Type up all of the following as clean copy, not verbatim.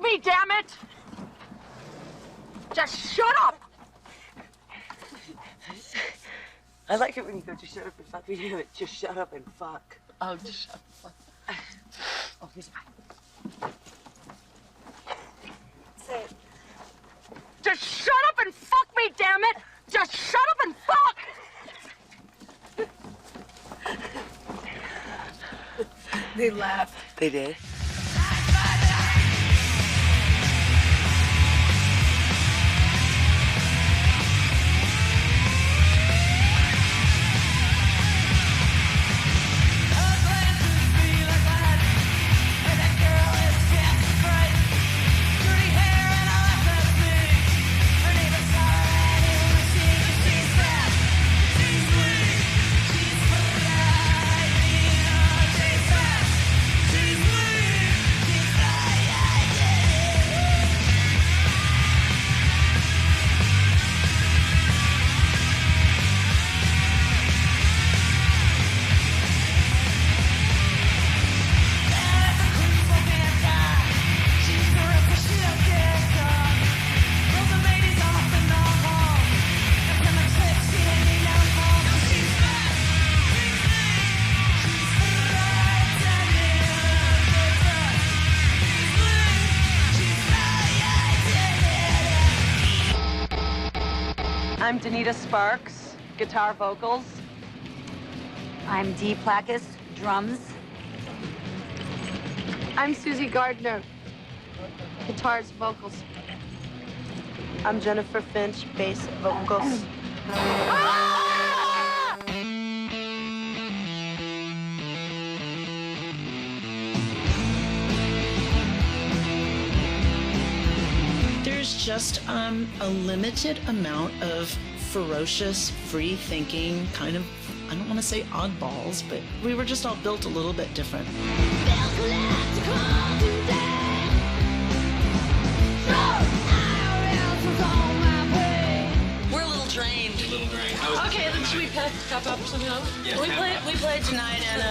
me, damn it! Just shut up! I like it when you go, just shut up and fuck me. Do it. Just shut up and fuck. Oh, just shut up. Oh, here's mine. Say it. Just shut up and fuck me, damn it! Just shut up and fuck! They laughed. They did? I'm Danita Sparks, guitar vocals. I'm Dee Placus, drums. I'm Susie Gardner, guitars, vocals. I'm Jennifer Finch, bass vocals. There's just a limited amount of ferocious, free-thinking, kind of, I don't want to say oddballs, but we were just all built a little bit different. We're a little drained. Okay, then should we pack up something else? Yeah, we played tonight and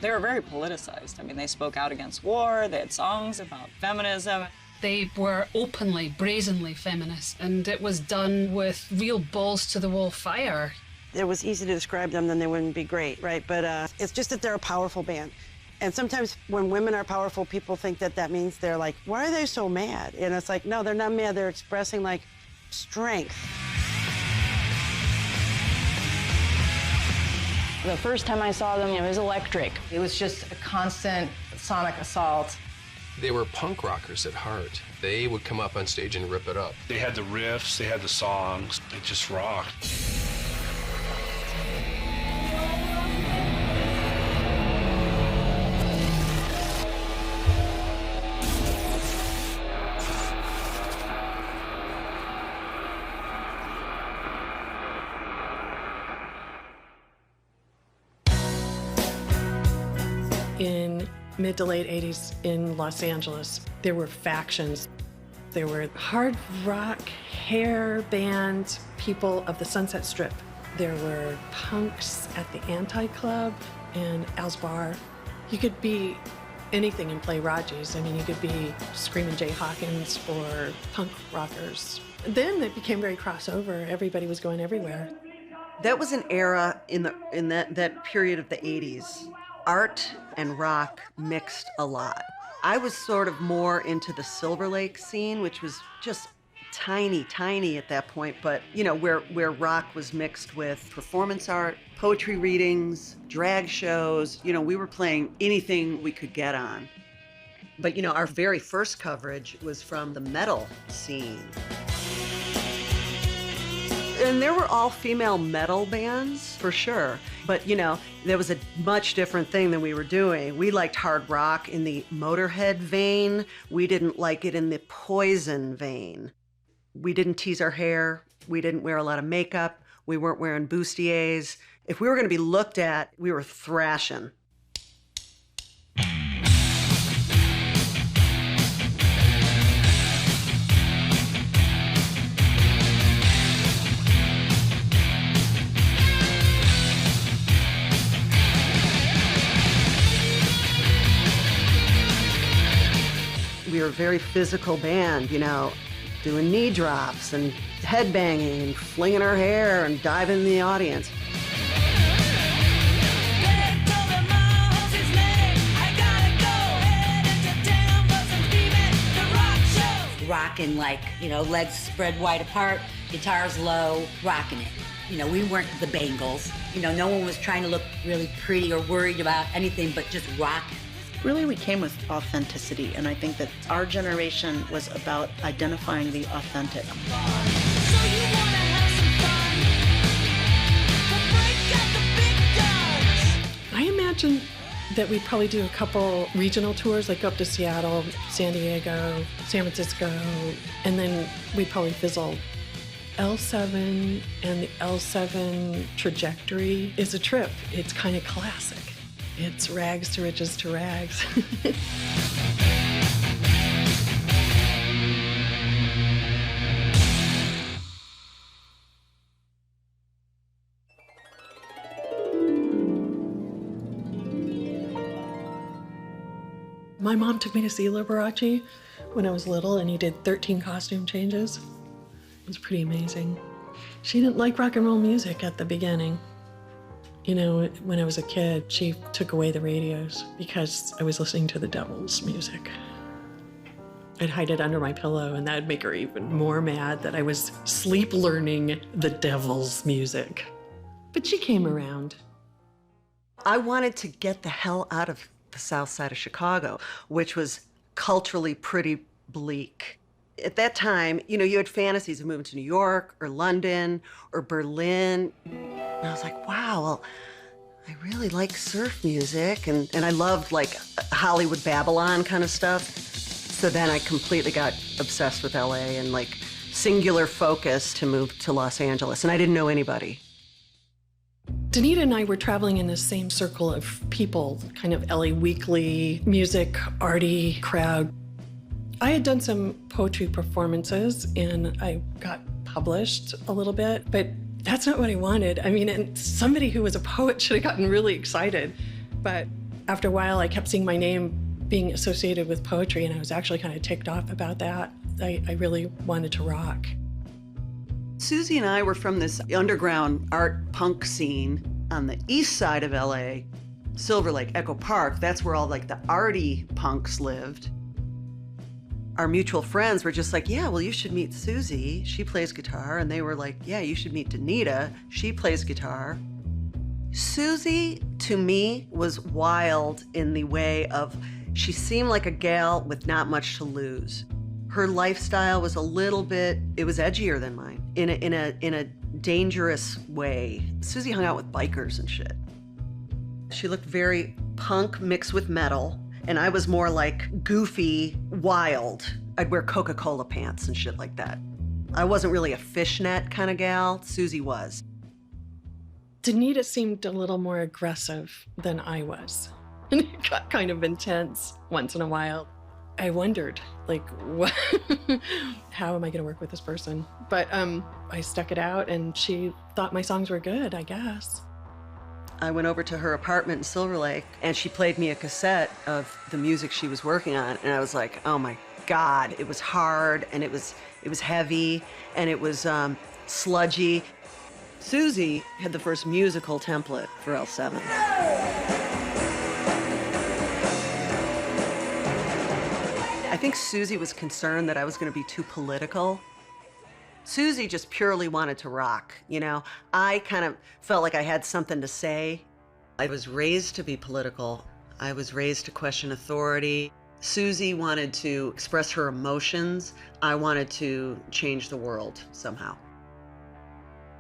They were very politicized. I mean, they spoke out against war, they had songs about feminism. They were openly, brazenly feminist, and it was done with real balls-to-the-wall fire. It was easy to describe them, then they wouldn't be great, right? But it's just that they're a powerful band. And sometimes when women are powerful, people think that that means they're like, why are they so mad? And it's like, no, they're not mad. They're expressing, like, strength. The first time I saw them, it was electric. It was just a constant sonic assault. They were punk rockers at heart. They would come up on stage and rip it up. They had the riffs, they had the songs, they just rocked. In mid to late 80s in Los Angeles, there were factions. There were hard rock, hair band people of the Sunset Strip. There were punks at the Anti-Club and Al's Bar. You could be anything and play Raji's. I mean, you could be Screamin' Jay Hawkins or punk rockers. Then it became very crossover. Everybody was going everywhere. That was an era in that period of the 80s. Art and rock mixed a lot. I was sort of more into the Silver Lake scene, which was just tiny at that point, but you know, where rock was mixed with performance art, poetry readings, drag shows. You know, we were playing anything we could get on. But you know, our very first coverage was from the metal scene. And there were all female metal bands, for sure. But, you know, there was a much different thing than we were doing. We liked hard rock in the Motorhead vein. We didn't like it in the Poison vein. We didn't tease our hair. We didn't wear a lot of makeup. We weren't wearing bustiers. If we were going to be looked at, we were thrashing. we were a very physical band, you know, doing knee drops and head banging and flinging our hair and diving in the audience. Rocking like, you know, legs spread wide apart, guitars low, rocking it. You know, we weren't the Bangles. You know, no one was trying to look really pretty or worried about anything but just rocking. Really, we came with authenticity, and I think that our generation was about identifying the authentic. I imagine that we'd probably do a couple regional tours, like go up to Seattle, San Diego, San Francisco, and then we'd probably fizzle. L7 and the L7 trajectory is a trip. It's kind of classic. It's rags to riches to rags. My mom took me to see Liberace when I was little, and he did 13 costume changes. It was pretty amazing. She didn't like rock and roll music at the beginning. You know, when I was a kid, she took away the radios because I was listening to the devil's music. I'd hide it under my pillow, and that'd make her even more mad that I was sleep learning the devil's music. But she came around. I wanted to get the hell out of the south side of Chicago, which was culturally pretty bleak. At that time, you know, you had fantasies of moving to New York or London or Berlin. And I was like, wow, well, I really like surf music, and I loved like Hollywood Babylon kind of stuff. So then I completely got obsessed with LA and like singular focus to move to Los Angeles, and I didn't know anybody. Danita and I were traveling in the same circle of people, kind of LA Weekly, music, arty crowd. I had done some poetry performances and I got published a little bit, but that's not what I wanted. I mean, and somebody who was a poet should have gotten really excited. But after a while, I kept seeing my name being associated with poetry, and I was actually kind of ticked off about that. I really wanted to rock. Susie and I were from this underground art punk scene on the east side of LA, Silver Lake, Echo Park. That's where all like the arty punks lived. Our mutual friends were just like, yeah, well, you should meet Susie. She plays guitar. And they were like, yeah, you should meet Danita. She plays guitar. Susie, to me, was wild in the way of, she seemed like a gal with not much to lose. Her lifestyle was a little bit, it was edgier than mine in a dangerous way. Susie hung out with bikers and shit. She looked very punk mixed with metal, and I was more like goofy, wild. I'd wear Coca-Cola pants and shit like that. I wasn't really a fishnet kind of gal. Susie was. Danita seemed a little more aggressive than I was. And it got kind of intense once in a while. I wondered, like, what? How am I gonna work with this person? But I stuck it out, and she thought my songs were good, I guess. I went over to her apartment in Silver Lake, and she played me a cassette of the music she was working on, and I was like, oh my God, it was hard, and it was heavy, and it was sludgy. Susie had the first musical template for L7. I think Susie was concerned that I was going to be too political. Susie just purely wanted to rock, you know? I kind of felt like I had something to say. I was raised to be political. I was raised to question authority. Susie wanted to express her emotions. I wanted to change the world somehow.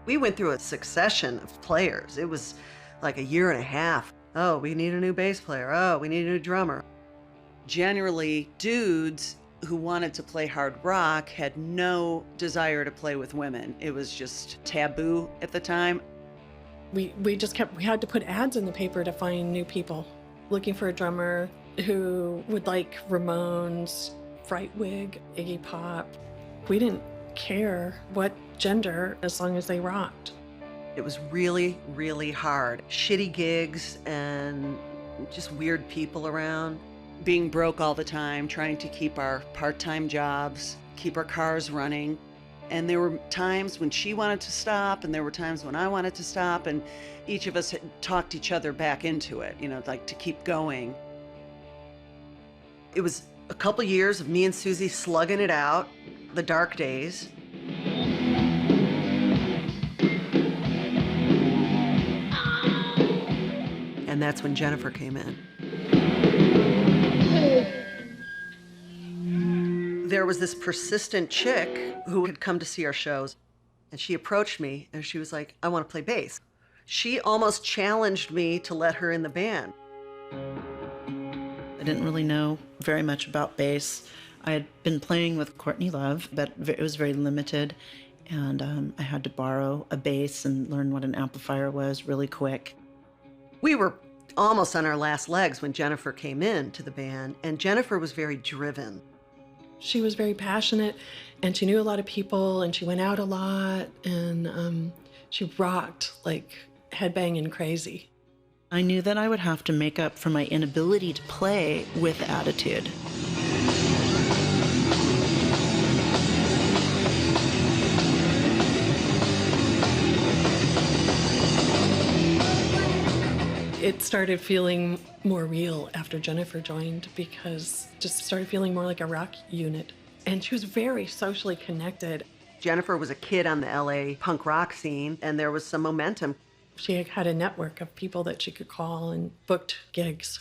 We went through a succession of players. It was like a year and a half. Oh, we need a new bass player. Oh, we need a new drummer. Generally, dudes who wanted to play hard rock had no desire to play with women. It was just taboo at the time. We had to put ads in the paper to find new people, looking for a drummer who would like Ramones, Frightwig, Iggy Pop. We didn't care what gender as long as they rocked. It was really, really hard. Shitty gigs and just weird people around. being broke all the time, trying to keep our part-time jobs, keep our cars running. And there were times when she wanted to stop, and there were times when I wanted to stop, and each of us had talked each other back into it, you know, like to keep going. It was a couple years of me and Susie slugging it out, the dark days. And that's when Jennifer came in. There was this persistent chick who had come to see our shows, and she approached me and she was like, I want to play bass. She almost challenged me to let her in the band. I didn't really know very much about bass. I had been playing with Courtney Love, but it was very limited, and I had to borrow a bass and learn what an amplifier was really quick. We were almost on our last legs when Jennifer came in to the band, and Jennifer was very driven. She was very passionate, and she knew a lot of people, and she went out a lot, and she rocked like headbanging crazy. I knew that I would have to make up for my inability to play with attitude. It started feeling more real after Jennifer joined, because it just started feeling more like a rock unit. And she was very socially connected. Jennifer was a kid on the LA punk rock scene, and there was some momentum. She had a network of people that she could call and booked gigs.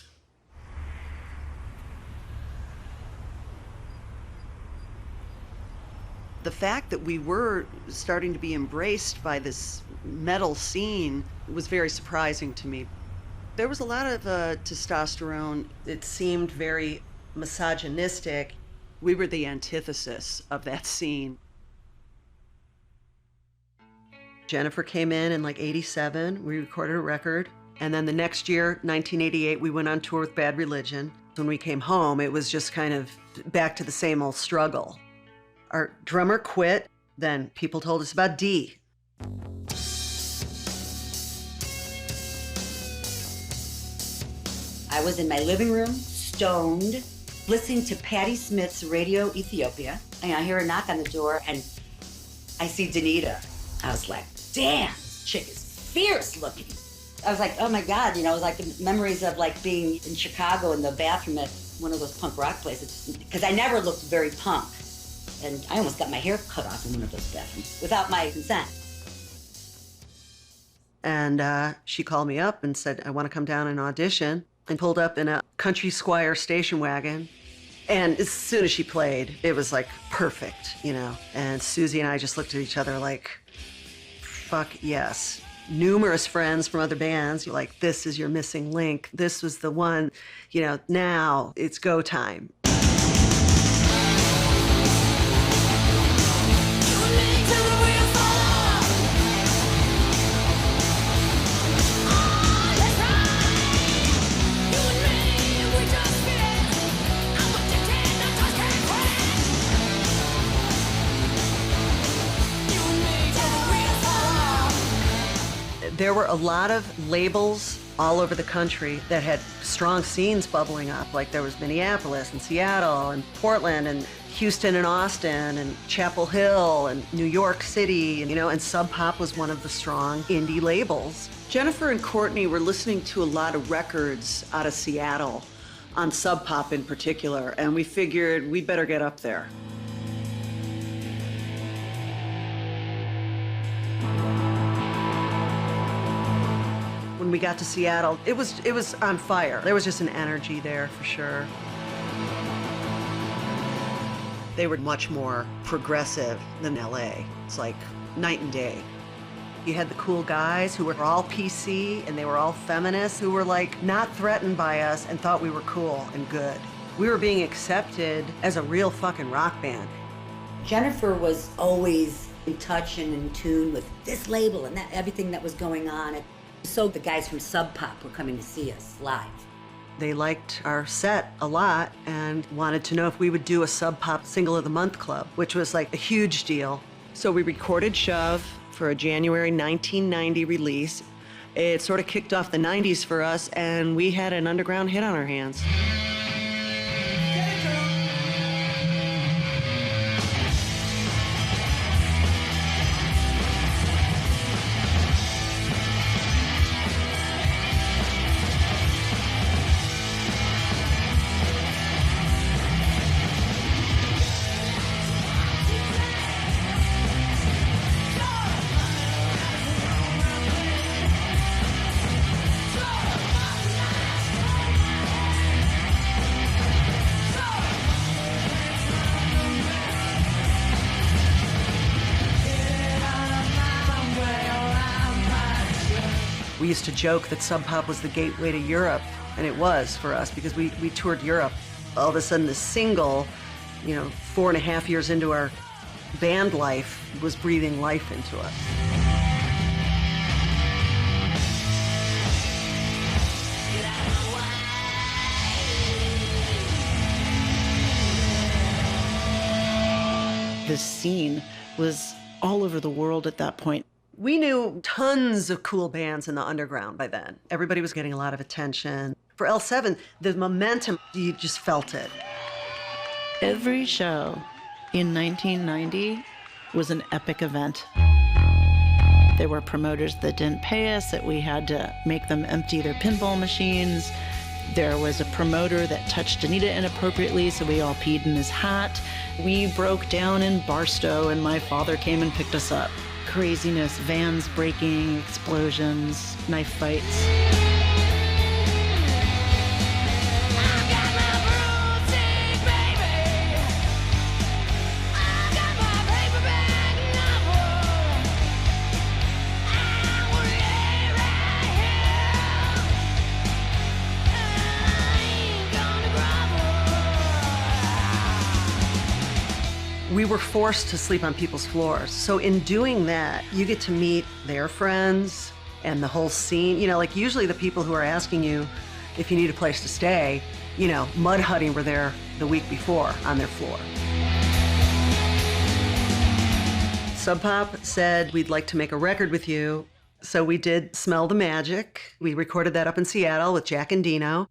The fact that we were starting to be embraced by this metal scene was very surprising to me. There was a lot of testosterone. It seemed very misogynistic. We were the antithesis of that scene. Jennifer came in like 87. We recorded a record. And then the next year, 1988, we went on tour with Bad Religion. When we came home, it was just kind of back to the same old struggle. Our drummer quit. Then people told us about Dee. I was in my living room, stoned, listening to Patti Smith's Radio Ethiopia, and I hear a knock on the door, and I see Danita. I was like, damn, this chick is fierce looking. I was like, oh my God, you know, it was like the memories of like being in Chicago in the bathroom at one of those punk rock places, because I never looked very punk. And I almost got my hair cut off in one of those bathrooms without my consent. And she called me up and said, I want to come down and audition, and pulled up in a Country Squire station wagon. And as soon as she played, it was like perfect, you know? And Susie and I just looked at each other like, fuck yes. Numerous friends from other bands, you're like, this is your missing link. This was the one, you know, now it's go time. There were a lot of labels all over the country that had strong scenes bubbling up. Like there was Minneapolis and Seattle and Portland and Houston and Austin and Chapel Hill and New York City, and, you know, and Sub Pop was one of the strong indie labels. Jennifer and Courtney were listening to a lot of records out of Seattle, on Sub Pop in particular, and we figured we better get up there. When we got to Seattle, it was on fire. There was just an energy there for sure. They were much more progressive than LA. It's like night and day. You had the cool guys who were all PC and they were all feminists who were like not threatened by us and thought we were cool and good. We were being accepted as a real fucking rock band. Jennifer was always in touch and in tune with this label and that, everything that was going on. So the guys from Sub Pop were coming to see us live. They liked our set a lot and wanted to know if we would do a Sub Pop Single of the Month Club, which was like a huge deal. So we recorded Shove for a January 1990 release. It sort of kicked off the 90s for us, and we had an underground hit on our hands. We used to joke that Sub Pop was the gateway to Europe, and it was for us because we toured Europe. All of a sudden, the single, 4.5 years into our band life, was breathing life into us. This scene was all over the world at that point. We knew tons of cool bands in the underground by then. Everybody was getting a lot of attention. For L7, the momentum, you just felt it. Every show in 1990 was an epic event. There were promoters that didn't pay us, that we had to make them empty their pinball machines. There was a promoter that touched Anita inappropriately, so we all peed in his hat. We broke down in Barstow, and my father came and picked us up. Craziness, vans breaking, explosions, knife fights. We were forced to sleep on people's floors. So in doing that, you get to meet their friends and the whole scene. Like usually the people who are asking you if you need a place to stay, mud hutting were there the week before on their floor. Sub Pop said, we'd like to make a record with you. So we did Smell the Magic. We recorded that up in Seattle with Jack and Dino.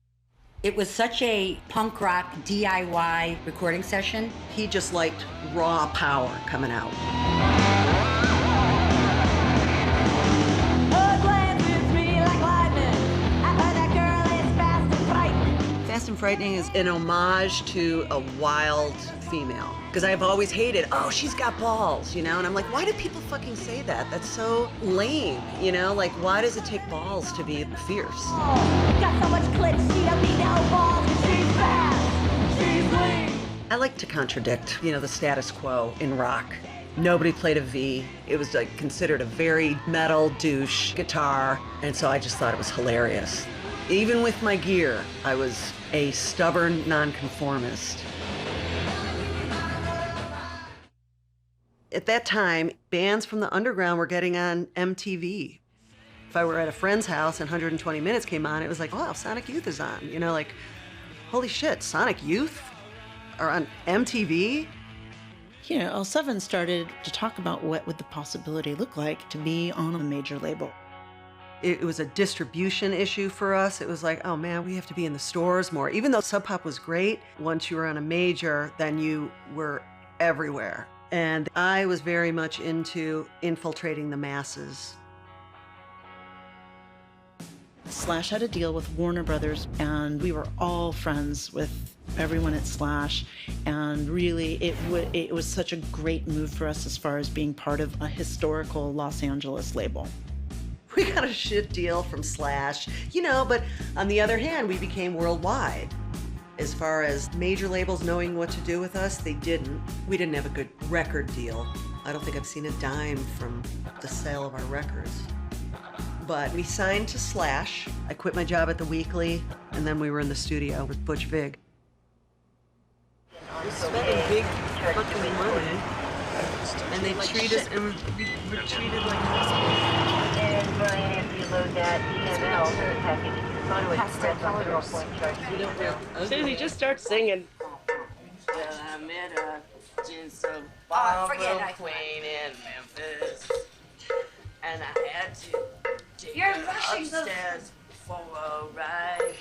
It was such a punk rock DIY recording session. He just liked raw power coming out. Fast and Frightening is an homage to a wild female. Because I've always hated, oh, she's got balls, and I'm like, why do people fucking say that? That's so lame, Like, why does it take balls to be fierce? Oh, got so much clit, she don't need no balls, and she's fast, she's lean. I like to contradict, the status quo in rock. Nobody played a V. It was like considered a very metal douche guitar, and so I just thought it was hilarious. Even with my gear, I was a stubborn nonconformist. At that time, bands from the underground were getting on MTV. If I were at a friend's house and 120 Minutes came on, it was like, wow, Sonic Youth is on. Like, holy shit, Sonic Youth are on MTV? L7 started to talk about what would the possibility look like to be on a major label. It was a distribution issue for us. It was like, oh man, we have to be in the stores more. Even though Sub Pop was great, once you were on a major, then you were everywhere. And I was very much into infiltrating the masses. Slash had a deal with Warner Brothers, and we were all friends with everyone at Slash. And really, it was such a great move for us as far as being part of a historical Los Angeles label. We got a shit deal from Slash, but on the other hand, we became worldwide. As far as major labels knowing what to do with us, they didn't. We didn't have a good record deal. I don't think I've seen a dime from the sale of our records. But we signed to Slash. I quit my job at the Weekly, and then we were in the studio with Butch Vig. We're spending big fucking money, and they treat us, and we're treated like hospitals. And Brian, if you load that EML package, Susie, just start singing. Queen in Memphis, and I had to take her upstairs for a ride.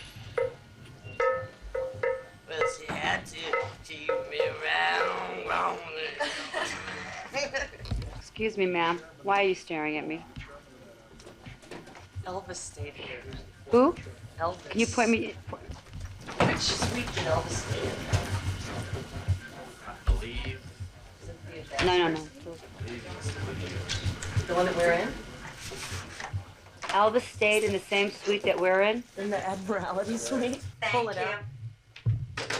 But she had to keep me around. Excuse me, ma'am. Why are you staring at me? Elvis stayed here. Who? Elvis. Can you point me? Which street did Elvis stay in? I believe. No. The one that we're in? Elvis stayed in the same suite that we're in. In the Admiralty suite? Pull it out.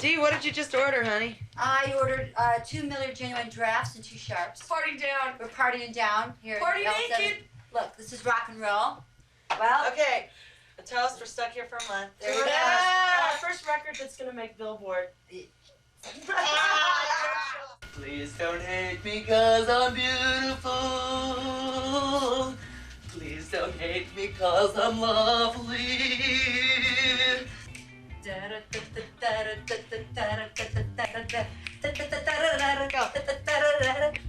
Dee, what did you just order, honey? I ordered 2 Miller Genuine Drafts and 2 Sharps. Party down. We're partying down here. Party at L7. naked. Look, this is rock and roll. Well. Okay. A toast. We're stuck here for a month. There you go. Our first record that's gonna make Billboard. Please don't hate me cause I'm beautiful. Please don't hate me cause I'm lovely.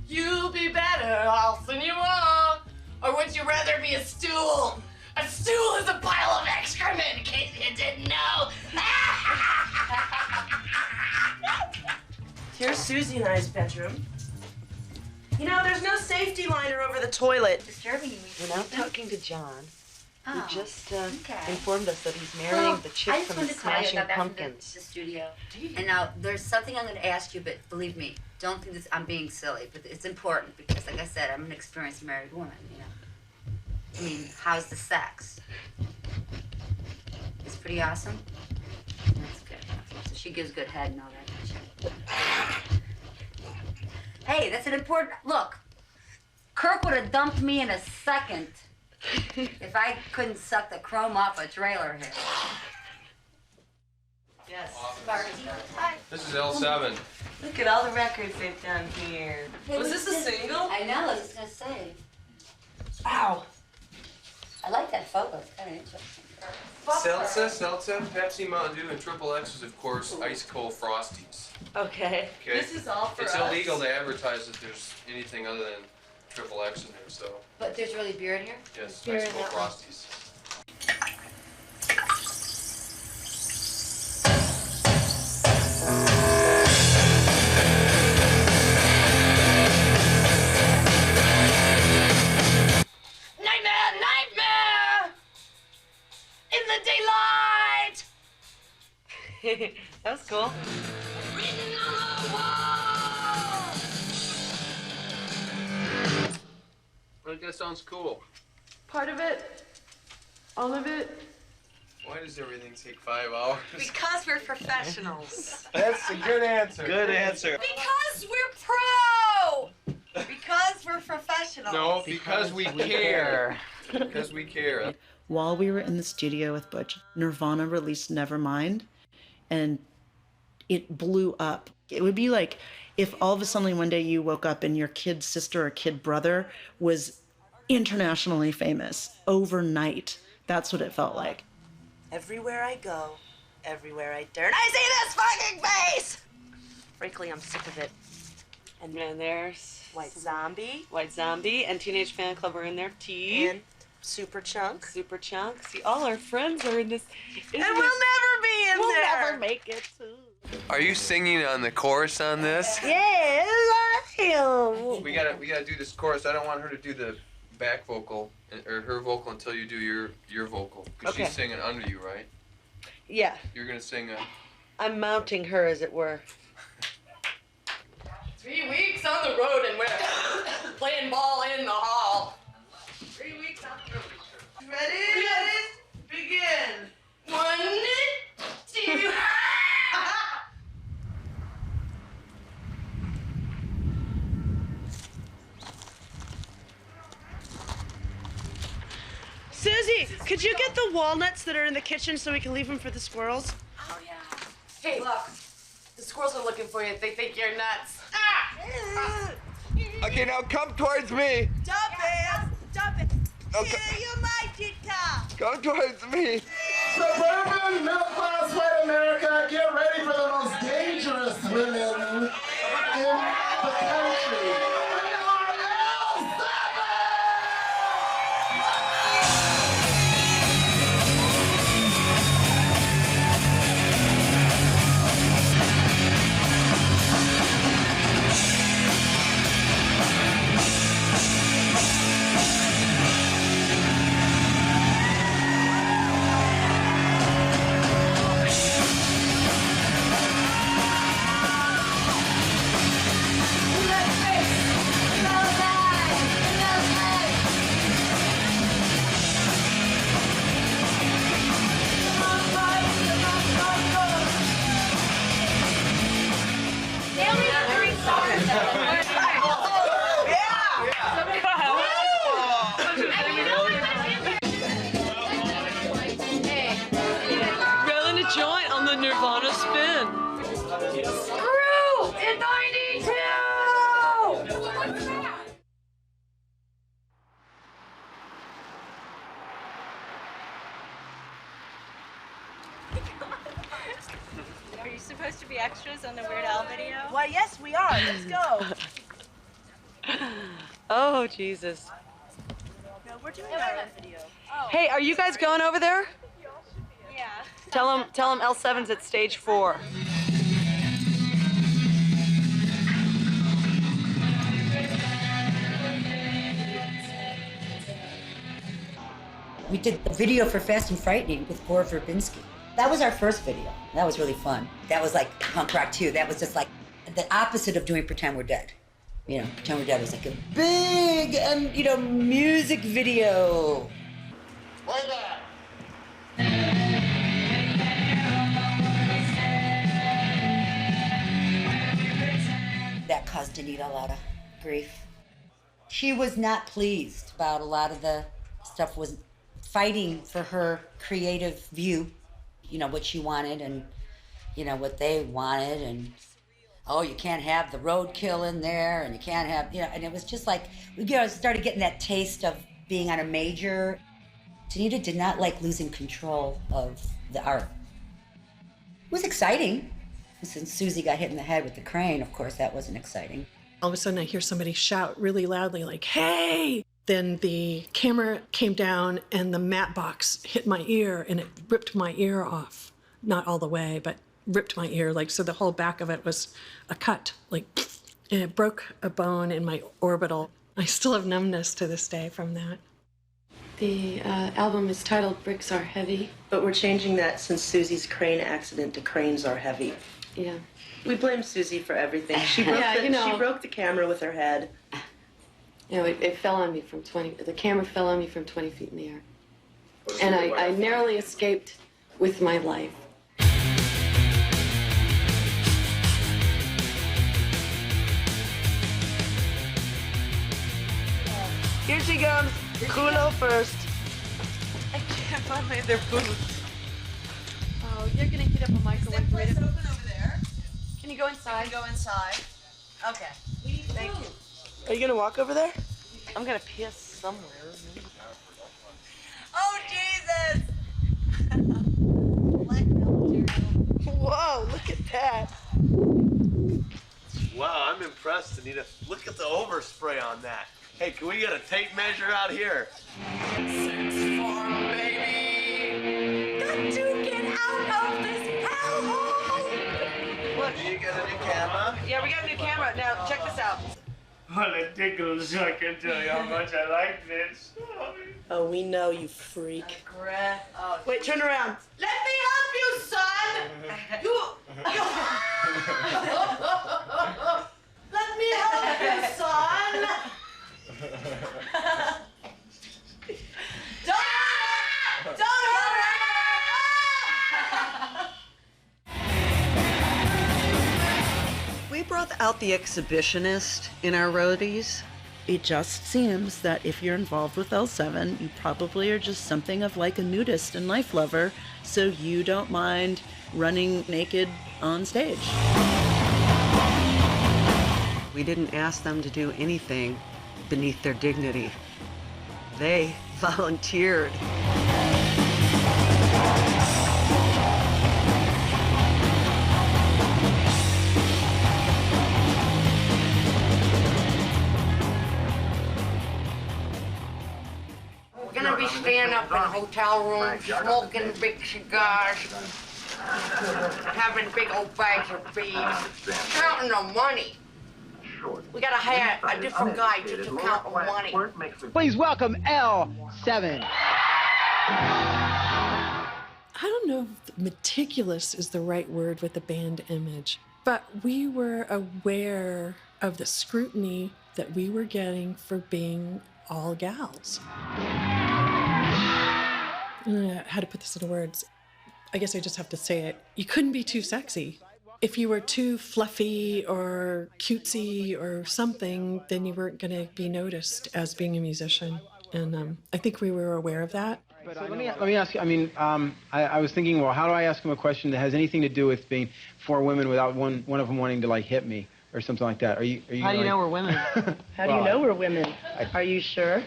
You'll be better off than you are. Or would you rather be a stool? A stool is a pile of excrement, in case you didn't know. Here's Susie and I's bedroom. You know, there's no safety liner over the toilet. Disturbing you. We're now talking to John, who just okay. informed us that he's marrying the chick I just from the wanted to call you. I Smashing got back from Pumpkins. the studio. And now there's something I'm going to ask you, but believe me, don't think this. I'm being silly, but it's important because, like I said, I'm an experienced married woman. You know. I mean, how's the sex? It's pretty awesome. That's good. So she gives good head and all that. Hey, that's an important look. Kirk would have dumped me in a second if I couldn't suck the chrome off a trailer here. Yes. Hi. This is L7. Look at all the records they've done here. Hey, Was this a single? I know, I was just gonna say. Ow. I like that photo. It's kind of interesting. Seltzer, Pepsi, Mountain Dew, and Triple X is, of course, ice cold Frosties. Okay. Okay? This is all for It's us. illegal to advertise that there's anything other than Triple X in there, so But there's really beer in here? yes, Beer ice in cold that one. Frosties. Nightmare! In the daylight! That was cool. I think that sounds cool. Part of it, all of it. Why does everything take 5 hours? Because we're professionals. That's a good answer. Good answer. Because we're pro! Because we're professionals. No, because we care. Because we care. While we were in the studio with Butch, Nirvana released Nevermind, and it blew up. It would be like if all of a sudden one day you woke up and your kid sister or kid brother was internationally famous overnight. That's what it felt like. Everywhere I go, everywhere I turn, I see this fucking face! Frankly, I'm sick of it. And then there's White Zombie, and Teenage Fan Club are in there. T. And Super Chunk. See, all our friends are in this. And we'll never be in there. We'll never make it too. Are you singing on the chorus on this? Yes, I am. We gotta do this chorus. I don't want her to do the back vocal or her vocal until you do your vocal, because Okay. she's singing under you, right? Yeah, You're gonna sing I'm mounting her, as it were. 3 weeks on the road and we're playing ball in the hall. 3 weeks on the road. Ready? Begin. 1, 2. Susie, could you get the walnuts that are in the kitchen so we can leave them for the squirrels? Oh, yeah. Hey, look. The squirrels are looking for you. They think you're nuts. Ah! Okay, now come towards me. Stop it! Stop it! Okay. Yeah, you might it, Come towards me. Suburban middle-class white America, get ready for the most dangerous women in the country. Are you supposed to be extras on the Weird Al video? Why, yes, we are. Let's go. Oh, Jesus. No, we're doing our own video. Hey, are you guys going over there? Yeah. Tell them L7's at stage 4. We did the video for Fast and Frightening with Gore Verbinski. That was our first video. That was really fun. That was like punk rock too. That was just like the opposite of doing Pretend We're Dead. You know, Pretend We're Dead was like a big, music video. Play that. That caused Danita a lot of grief. She was not pleased about a lot of the stuff, was fighting for her creative view, what she wanted and, what they wanted. And, oh, you can't have the roadkill in there and you can't have, and it was just like, started getting that taste of being on a major. Danita did not like losing control of the art. It was exciting. Since Susie got hit in the head with the crane, of course, that wasn't exciting. All of a sudden I hear somebody shout really loudly like, hey! Then the camera came down and the matte box hit my ear and it ripped my ear off. Not all the way, but ripped my ear, so the whole back of it was a cut, and it broke a bone in my orbital. I still have numbness to this day from that. The album is titled Bricks Are Heavy. But we're changing that since Susie's crane accident to Cranes Are Heavy. Yeah. We blame Susie for everything. She broke, she broke the camera with her head. It fell on me from the camera fell on me from 20 feet in the air. And I narrowly escaped with my life. Here she comes. Culo first. I can't find their boots. Oh, you're gonna heat up a microwave. Is that place open over there? Can you go inside? Can you go inside? Okay. Thank you. Are you gonna walk over there? I'm gonna piss somewhere. Oh, Jesus! Whoa, look at that. Wow, I'm impressed, Anita. Look at the overspray on that. Hey, can we get a tape measure out here? 6 form, baby! Got to get out of this hellhole! Look, you got a new camera? Yeah, we got a new camera. Now, check this out. Well, it tickles, so I can't tell you how much I like this. Oh, we know, you freak. Oh, wait, turn around. Let me help you, son! Let me help you, son! Don't hurt her! We brought out the exhibitionist in our roadies. It just seems that if you're involved with L7, you probably are just something of like a nudist and life lover, so you don't mind running naked on stage. We didn't ask them to do anything beneath their dignity. They volunteered. We're gonna be staying up in hotel rooms, smoking big cigars, having big old bags of beads, counting the money. We gotta hire a different guy to count the money. Please welcome L7. I don't know if meticulous is the right word with the band image, but we were aware of the scrutiny that we were getting for being all gals. I don't know how to put this into words. I guess I just have to say it. You couldn't be too sexy. If you were too fluffy or cutesy or something, then you weren't going to be noticed as being a musician. And I think we were aware of that. So let me ask you, I was thinking, well, how do I ask him a question that has anything to do with being 4 women without one of them wanting to, hit me or something like that? Are you How do you know we're women? How do you know we're women? Are you sure?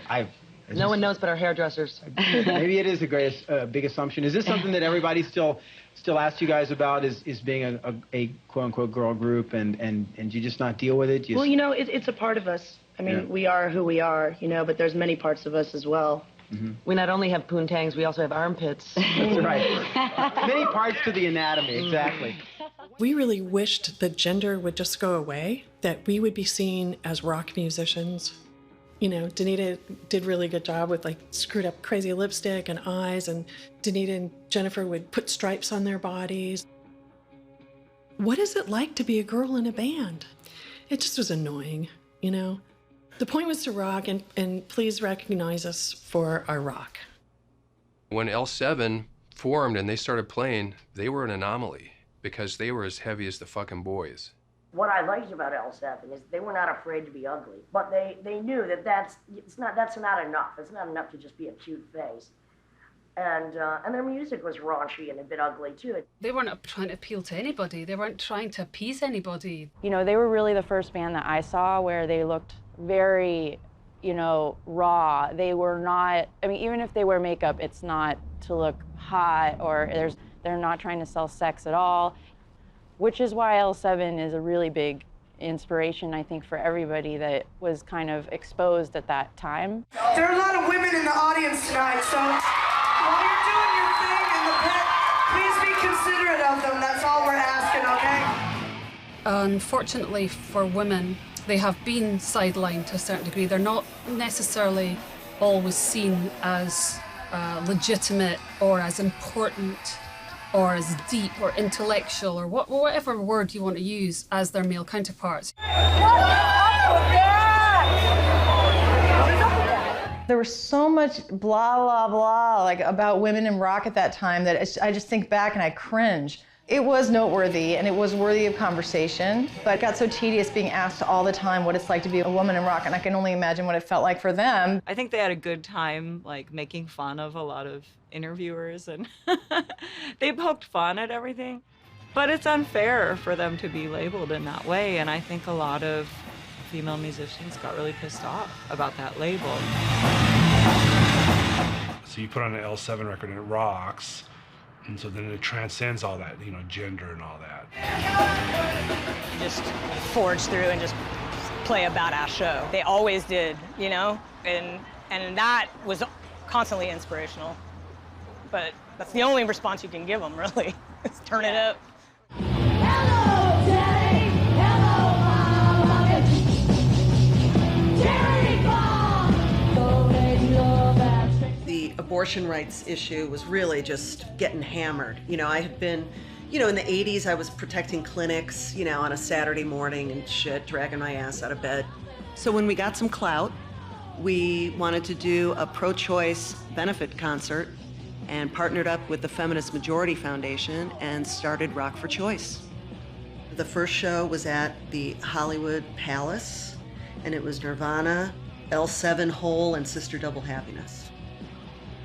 No one knows but our hairdressers. Maybe it is a big assumption. Is this something that everybody still asks you guys about? Is being a quote unquote girl group, and you just not deal with it? Well, it's a part of us. I mean, we are who we are, but there's many parts of us as well. Mm-hmm. We not only have poontangs, we also have armpits. That's right. Many parts to the anatomy, exactly. We really wished that gender would just go away, that we would be seen as rock musicians. Danita did a really good job with screwed up crazy lipstick and eyes, and Danita and Jennifer would put stripes on their bodies. What is it like to be a girl in a band? It just was annoying, The point was to rock, and please recognize us for our rock. When L7 formed and they started playing, they were an anomaly because they were as heavy as the fucking boys. What I liked about L7 is they were not afraid to be ugly, but they knew that that's not enough. It's not enough to just be a cute face. And their music was raunchy and a bit ugly too. They weren't trying to appeal to anybody. They weren't trying to appease anybody. They were really the first band that I saw where they looked very, raw. They were not, even if they wear makeup, it's not to look hot or they're not trying to sell sex at all, which is why L7 is a really big inspiration, I think, for everybody that was kind of exposed at that time. There are a lot of women in the audience tonight, so while you're doing your thing in the pit, please be considerate of them. That's all we're asking, okay? Unfortunately for women, they have been sidelined to a certain degree. They're not necessarily always seen as legitimate or as important or as deep or intellectual or whatever word you want to use as their male counterparts. There was so much blah, blah, blah about women in rock at that time that I just think back and I cringe. It was noteworthy and it was worthy of conversation, but it got so tedious being asked all the time what it's like to be a woman in rock, and I can only imagine what it felt like for them. I think they had a good time making fun of a lot of interviewers, and they poked fun at everything. But it's unfair for them to be labeled in that way, and I think a lot of female musicians got really pissed off about that label. So you put on an L7 record and it rocks, and so then it transcends all that, gender and all that. Just forge through and just play a badass show. They always did, and that was constantly inspirational. But that's the only response you can give them, really, is turn it up. Hello, Daddy. Hello, Mama. Charity Bomb. Go make love and The abortion rights issue was really just getting hammered. I had been, in the 80s, I was protecting clinics, on a Saturday morning and shit, dragging my ass out of bed. So when we got some clout, we wanted to do a pro-choice benefit concert and partnered up with the Feminist Majority Foundation and started Rock for Choice. The first show was at the Hollywood Palace, and it was Nirvana, L7 Hole, and Sister Double Happiness.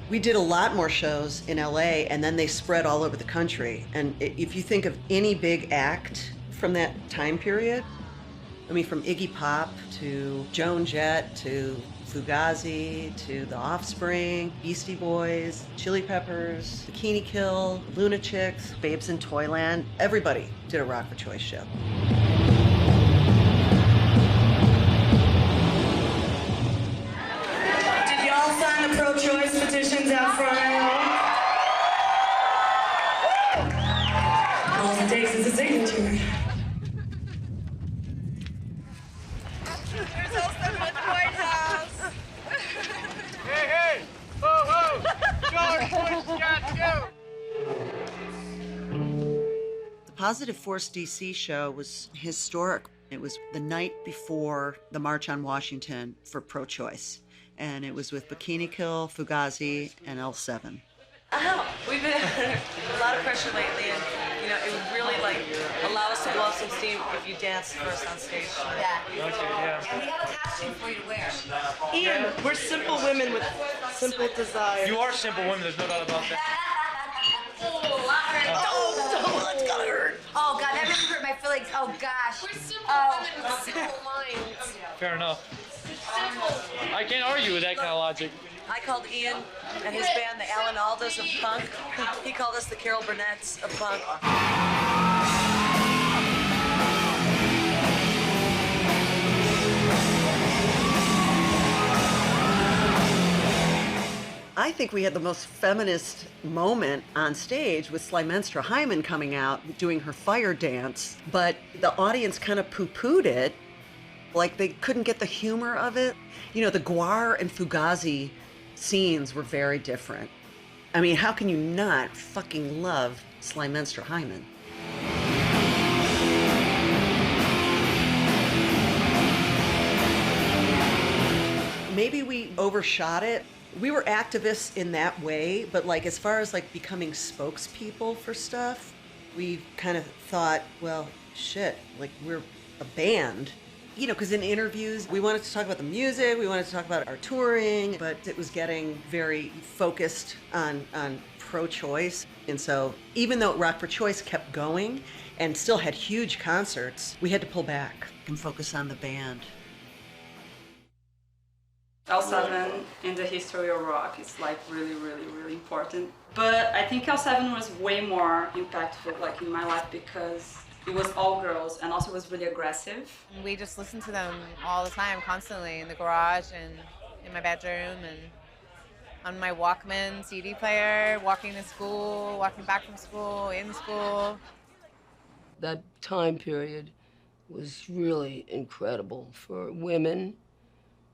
We did a lot more shows in LA, and then they spread all over the country. And if you think of any big act from that time period, from Iggy Pop to Joan Jett to Fugazi to The Offspring, Beastie Boys, Chili Peppers, Bikini Kill, Lunatics, Babes in Toyland, everybody did a Rock for Choice show. Did y'all sign the pro-choice petitions out front? All it takes is a signature. There's also the White House. Hey! Ho, ho! George Bush got you! The Positive Force DC show was historic. It was the night before the March on Washington for pro-choice. And it was with Bikini Kill, Fugazi, and L7. We've been under a lot of pressure lately, and it would really allow us to blow off some steam if you danced for us on stage. Yeah. Okay, yeah. And we have a costume for you to wear. Ian, we're simple women with simple desires. You are simple women, there's no doubt about that. That's gonna hurt. Oh God, that really hurt my feelings. Oh gosh. We're simple women with simple minds. Fair enough. I can't argue with that kind of logic. I called Ian and his band the Alan Aldas of punk. He called us the Carol Burnett's of punk. I think we had the most feminist moment on stage with Slimenstra Hyman coming out, doing her fire dance, but the audience kind of poo-pooed it, like they couldn't get the humor of it. You know, the Guar and Fugazi scenes were very different. I mean, how can you not fucking love Slimenstra Hyman? Maybe we overshot it. We were activists in that way, but like as far as like becoming spokespeople for stuff, we kind of thought, well, shit, like we're a band. You know, because in interviews, we wanted to talk about the music, we wanted to talk about our touring, but it was getting very focused on pro-choice. And so even though Rock for Choice kept going and still had huge concerts, we had to pull back and focus on the band. L7 in the history of rock is like really, really, really important. But I think L7 was way more impactful like in my life because it was all girls and also was really aggressive. We just listened to them all the time, constantly, in the garage and in my bedroom and on my Walkman CD player, walking to school, walking back from school, in school. That time period was really incredible for women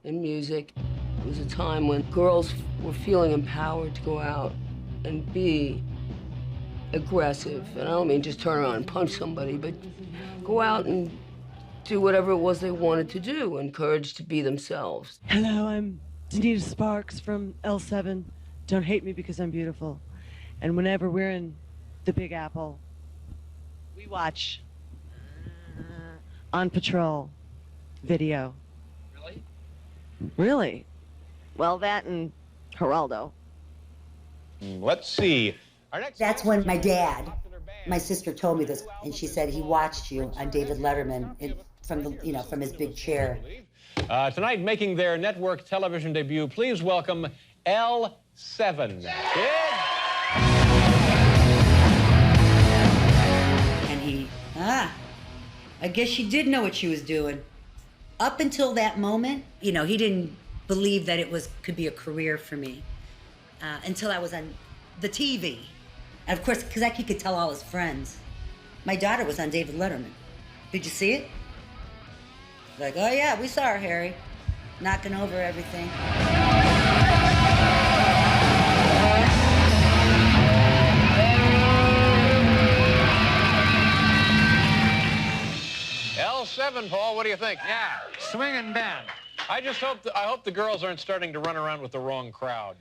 in music. It was a time when girls were feeling empowered to go out and be aggressive. And I don't mean just turn around and punch somebody, but go out and do whatever it was they wanted to do, encouraged to be themselves. Hello, I'm Danita Sparks from L7. Don't hate me because I'm beautiful. And whenever we're in the Big Apple, we watch On Patrol video. Really? Really? Well, that and Geraldo. Let's see. That's when my sister told me this, and she said he watched you on David Letterman from his big chair. Tonight, making their network television debut, please welcome L7. And he, I guess she did know what she was doing. Up until that moment, he didn't believe that it could be a career for me until I was on the TV. And of course, because he could tell all his friends. My daughter was on David Letterman. Did you see it? Like, oh yeah, we saw her, Harry. Knocking over everything. L7, Paul, what do you think? Yeah, swinging band. I hope the girls aren't starting to run around with the wrong crowd.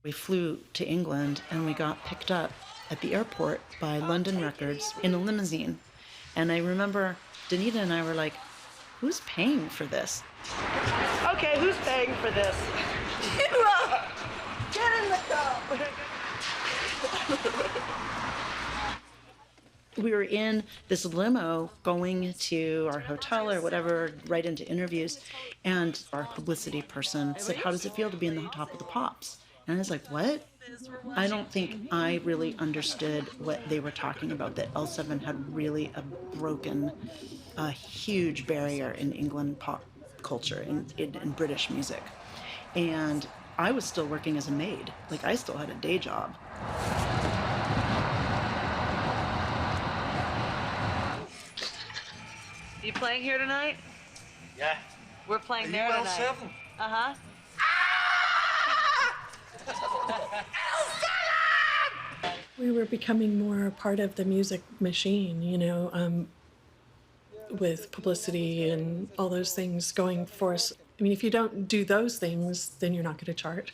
We flew to England and we got picked up at the airport by London Records in a limousine. And I remember Danita and I were like, who's paying for this? Okay, who's paying for this? Get in the car! We were in this limo going to our hotel or whatever, right into interviews, and our publicity person said, how does it feel to be in the top of the Pops? And I was like, what? I don't think I really understood what they were talking about, that L7 had really broken a huge barrier in England pop culture, in British music. And I was still working as a maid. Like, I still had a day job. You playing here tonight? Yeah. We're playing there tonight. L7? Uh-huh. We were becoming more a part of the music machine, with publicity and all those things going for us. I mean, if you don't do those things, then you're not going to chart.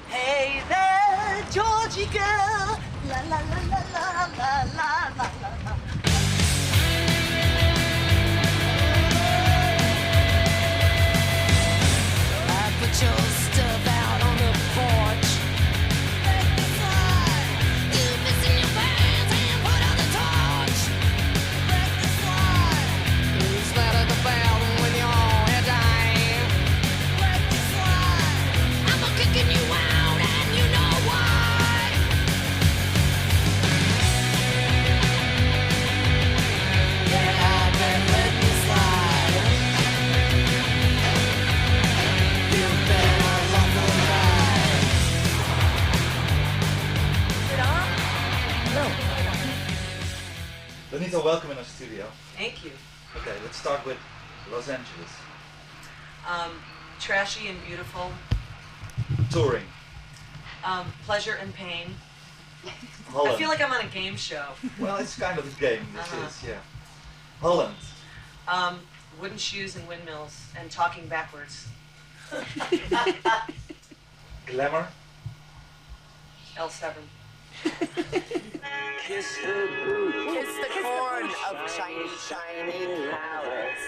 Hey there, Georgie girl. La la la la la la la la la. I put your stuff out on the porch. You missing your pants and put out the torch. Who's that at the bell when you're head down? So welcome in our studio. Thank you. Okay, let's start with Los Angeles. Trashy and beautiful. Touring. Pleasure and pain. Holland. I feel like I'm on a game show. Well, it's kind of a game, this is, yeah. Holland. Wooden shoes and windmills and talking backwards. Glamour. L7. Kiss the boot. Kiss the corn of shiny, shiny palace.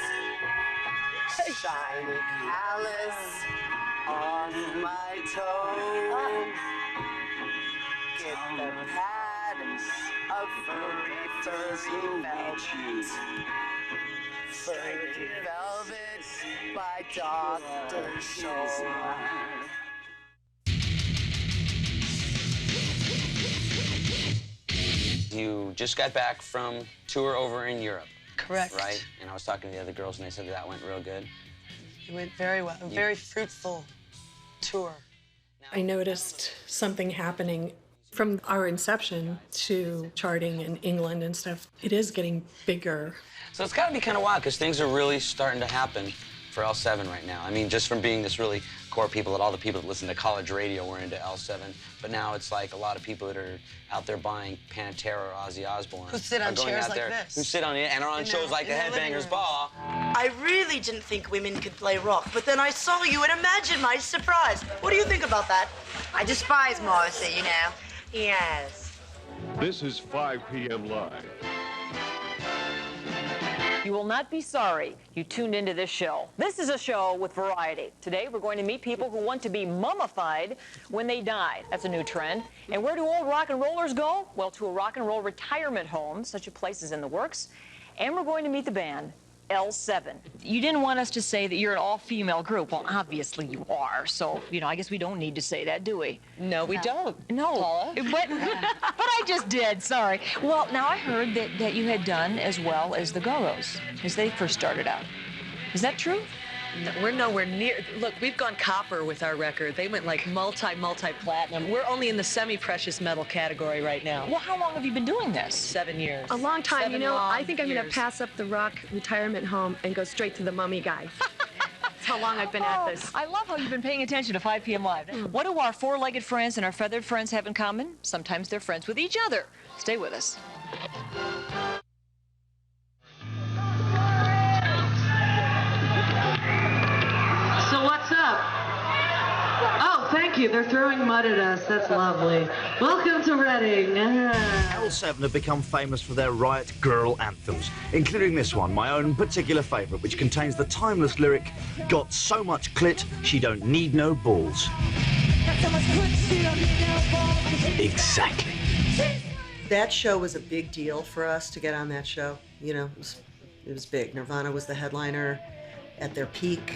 Shiny palace on my toe. Get the patterns of furry velvet. Furry velvet by Dr. Shore. You just got back from tour over in Europe. Correct. Right? And I was talking to the other girls and they said that went real good. It went very well. A very fruitful tour. I noticed something happening from our inception to charting in England and stuff. It is getting bigger. So it's got to be kind of wild because things are really starting to happen for L7 right now. I mean, just from being this really core people that all the people that listen to college radio were into L7, but now it's like a lot of people that are out there buying Pantera or Ozzy Osbourne. Who sit on chairs like this. Who sit on it and are on shows like the Headbangers Ball. I really didn't think women could play rock, but then I saw you and imagine my surprise. What do you think about that? I despise Morrissey, you know. Yes. This is 5 p.m. Live. You will not be sorry you tuned into this show. This is a show with variety. Today, we're going to meet people who want to be mummified when they die. That's a new trend. And where do old rock and rollers go? Well, to a rock and roll retirement home. Such a place is in the works. And we're going to meet the band L7. You didn't want us to say that you're an all-female group. Well, obviously you are. So, you know, I guess we don't need to say that, do we? No, we don't. No. Paula. But I just did, sorry. Well, now I heard that you had done as well as the Go-Go's as they first started out. Is that true? No, we're nowhere near. Look, we've gone copper with our record. They went like multi-platinum. We're only in the semi-precious metal category right now. Well, how long have you been doing this? 7 years. A long time. 7 You know, long I think I'm going to years. pass up the rock retirement home and go straight to the mummy guy. That's how long I've been at this. I love how you've been paying attention to 5 p.m. Live. What do our four-legged friends and our feathered friends have in common? Sometimes they're friends with each other. Stay with us. So what's up? Oh, thank you. They're throwing mud at us. That's lovely. Welcome to Reading. L7 have become famous for their riot girl anthems, including this one, my own particular favourite, which contains the timeless lyric, "Got so much clit, she don't need no balls." Exactly. That show was a big deal for us to get on that show. You know, it was big. Nirvana was the headliner at their peak.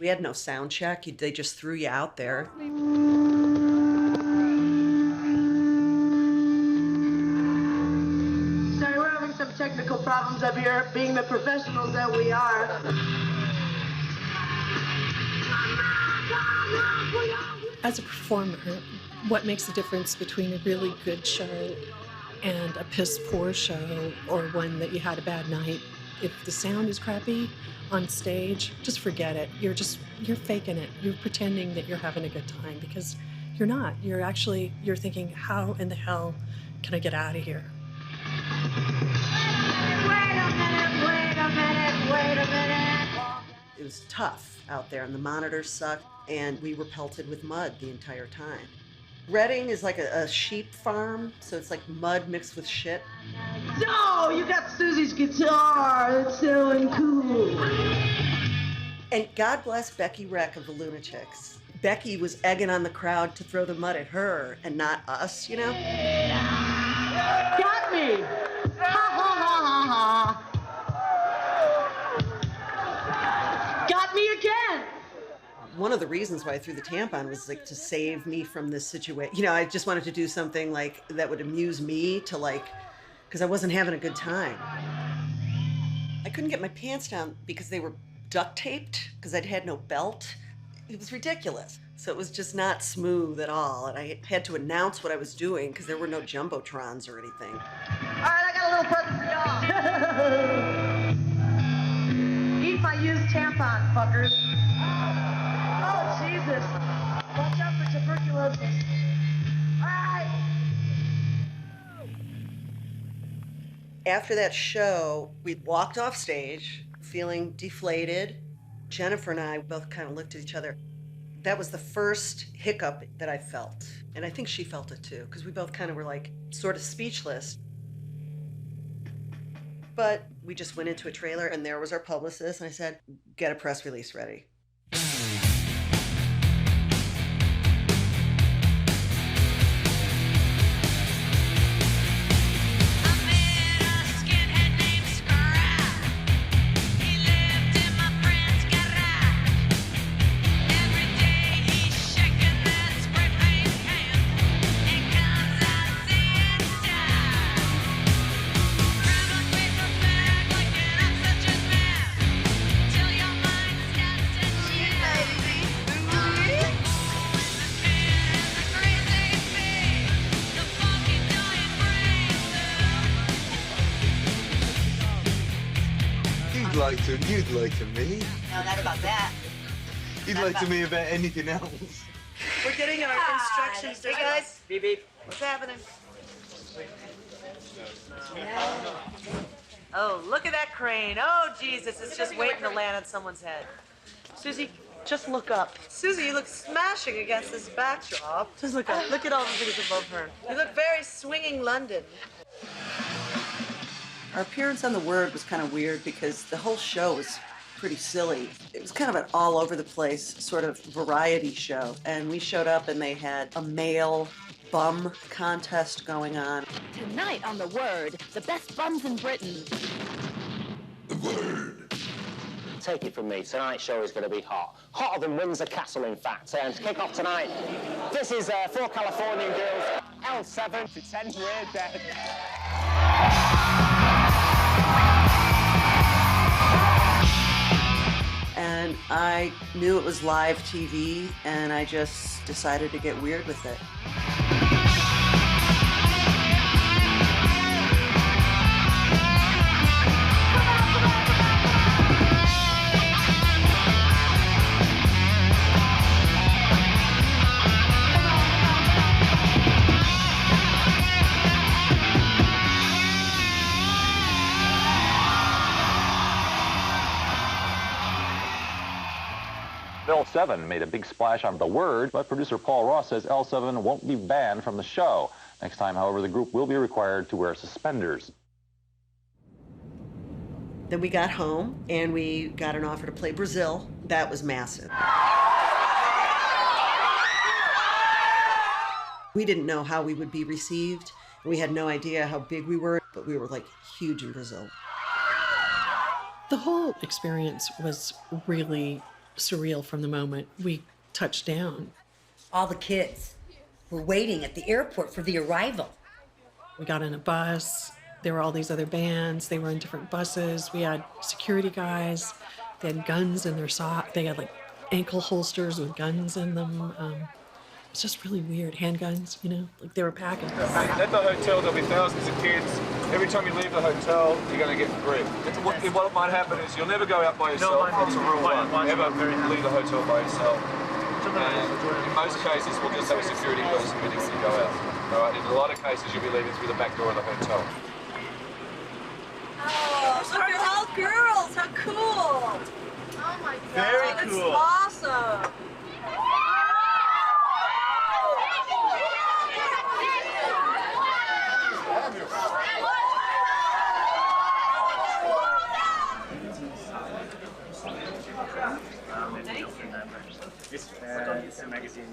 We had no sound check. They just threw you out there. Sorry, we're having some technical problems up here, being the professionals that we are. As a performer, what makes the difference between a really good show and a piss poor show, or one that you had a bad night? If the sound is crappy on stage, just forget it. You're faking it. You're pretending that you're having a good time, because you're not. You're thinking, how in the hell can I get out of here? Wait a minute. It was tough out there, and the monitors sucked, and we were pelted with mud the entire time. Reading is like a sheep farm, so it's like mud mixed with shit. No, you got Susie's guitar. It's so cool. And God bless Becky Reck of the Lunatics. Becky was egging on the crowd to throw the mud at her and not us, you know? Got me. Ha ha ha ha ha. Got me again. One of the reasons why I threw the tampon was like to save me from this situation. You know, I just wanted to do something like that would amuse me to like, because I wasn't having a good time. I couldn't get my pants down because they were duct taped because I'd had no belt. It was ridiculous. So it was just not smooth at all. And I had to announce what I was doing because there were no jumbotrons or anything. All right, I got a little present for y'all. Eat my used tampon, fuckers. Oh, Jesus. Watch out for tuberculosis. All right. After that show, we walked off stage feeling deflated. Jennifer and I both kind of looked at each other. That was the first hiccup that I felt. And I think she felt it too, because we both kind of were like sort of speechless. But we just went into a trailer and there was our publicist and I said, get a press release ready. You'd like to me. No, not about that. You'd like to me about anything else. We're getting our instructions. Hey, guys. Beep, beep. What's happening? Oh, look at that crane. Oh, Jesus, it's just waiting to land on someone's head. Susie, just look up. Susie, you look smashing against this backdrop. Just look up. Look at all the things above her. You look very swinging London. Our appearance on The Word was kind of weird because the whole show was pretty silly. It was kind of an all over the place sort of variety show. And we showed up and they had a male bum contest going on. Tonight on The Word, the best bums in Britain. Take it from me, tonight's show is going to be hot. Hotter than Windsor Castle, in fact. And to kick off tonight, this is 4 Californian girls, L7 to 10 We're Dead. And I knew it was live TV, and I just decided to get weird with it. L7 made a big splash on The Word, but producer Paul Ross says L7 won't be banned from the show. Next time, however, the group will be required to wear suspenders. Then we got home and we got an offer to play Brazil. That was massive. We didn't know how we would be received. We had no idea how big we were, but we were like huge in Brazil. The whole experience was really surreal from the moment we touched down. All the kids were waiting at the airport for the arrival. We got in a bus. There were all these other bands. They were in different buses. We had security guys. They had guns in their socks. They had like ankle holsters with guns in them. It's just really weird. Handguns, you know, like they were packing. At the hotel, there'll be thousands of kids. Every time you leave the hotel, you're going to get gripped. What might happen is you'll never go out by yourself. That's a rule one. Never leave the hotel by yourself. And in most cases, we'll just have a security person with you when you go out. All right? In a lot of cases, you'll be leaving through the back door of the hotel. Oh, look at all girls. How cool. Oh my God. Very cool. That's awesome. It's a magazine.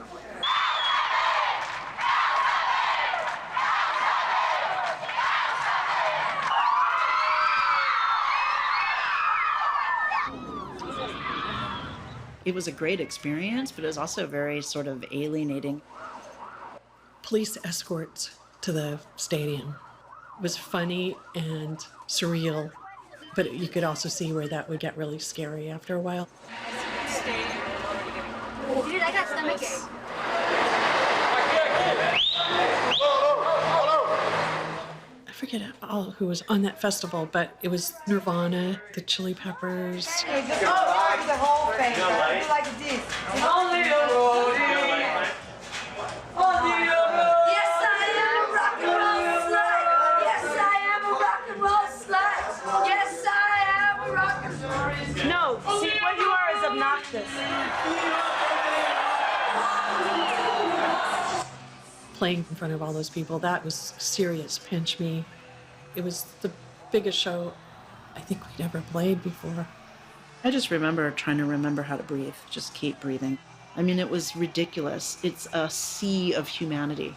It was a great experience, but it was also very sort of alienating. Police escorts to the stadium was funny and surreal, but you could also see where that would get really scary after a while. Dude, I got stomach ache. I forget all who was on that festival, but it was Nirvana, the Chili Peppers. Hey, just the whole face. Do like this. Only a roadie. Yes, I am a rock and roll slut. Yes, I am a rock and roll slut. Yes, I am a rock and roll. No, see, what you are is obnoxious. Playing in front of all those people, that was serious pinch me. It was the biggest show I think we'd ever played before. I just remember trying to remember how to breathe, just keep breathing. I mean, it was ridiculous. It's a sea of humanity.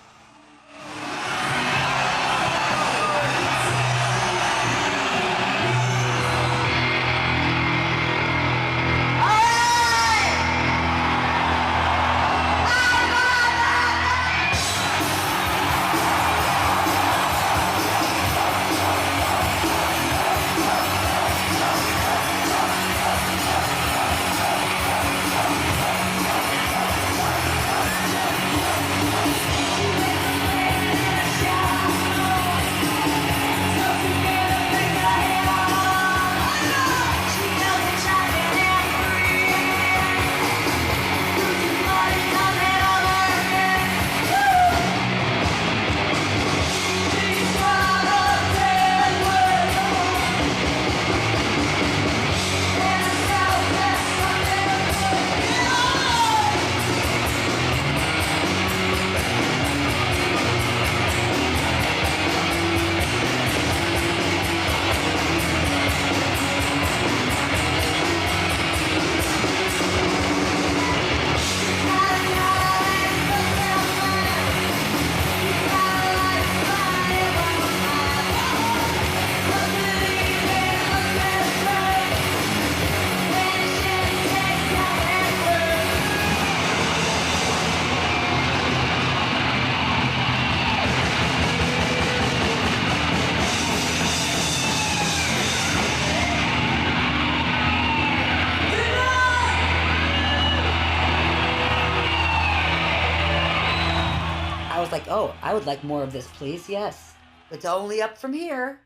I was like, oh, I would like more of this, please. Yes. It's only up from here.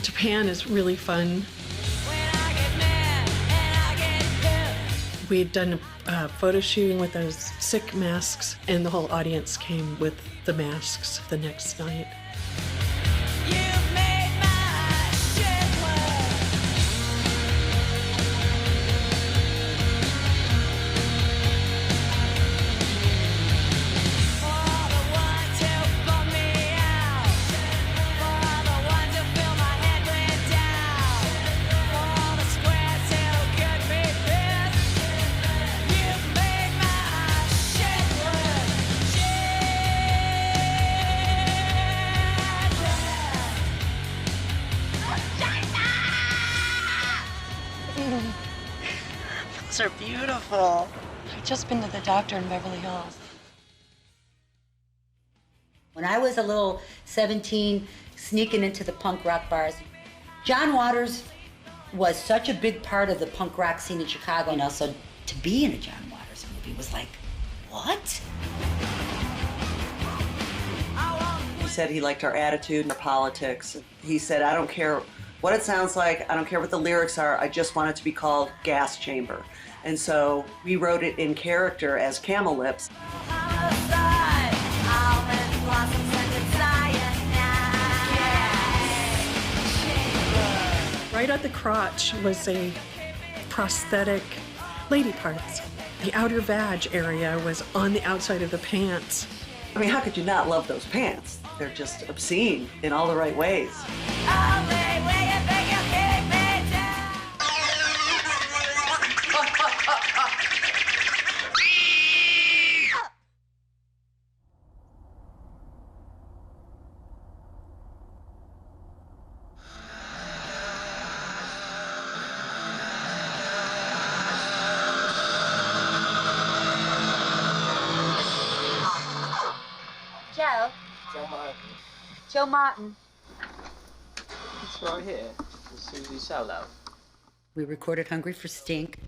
Japan is really fun. We had done a photo shooting with those sick masks, and the whole audience came with the masks the next night. Those are beautiful. I've just been to the doctor in Beverly Hills. When I was a little 17, sneaking into the punk rock bars, John Waters was such a big part of the punk rock scene in Chicago, and also to be in a John Waters movie was like, what? He said he liked our attitude and our politics. He said, I don't care what it sounds like, I don't care what the lyrics are, I just want it to be called Gas Chamber. And so we wrote it in character as Camel Lips. Right at the crotch was a prosthetic lady parts. The outer vag area was on the outside of the pants. I mean, how could you not love those pants? They're just obscene in all the right ways. Joe, Joe Martin. It's right here. The Susie Solo. We recorded Hungry for Stink.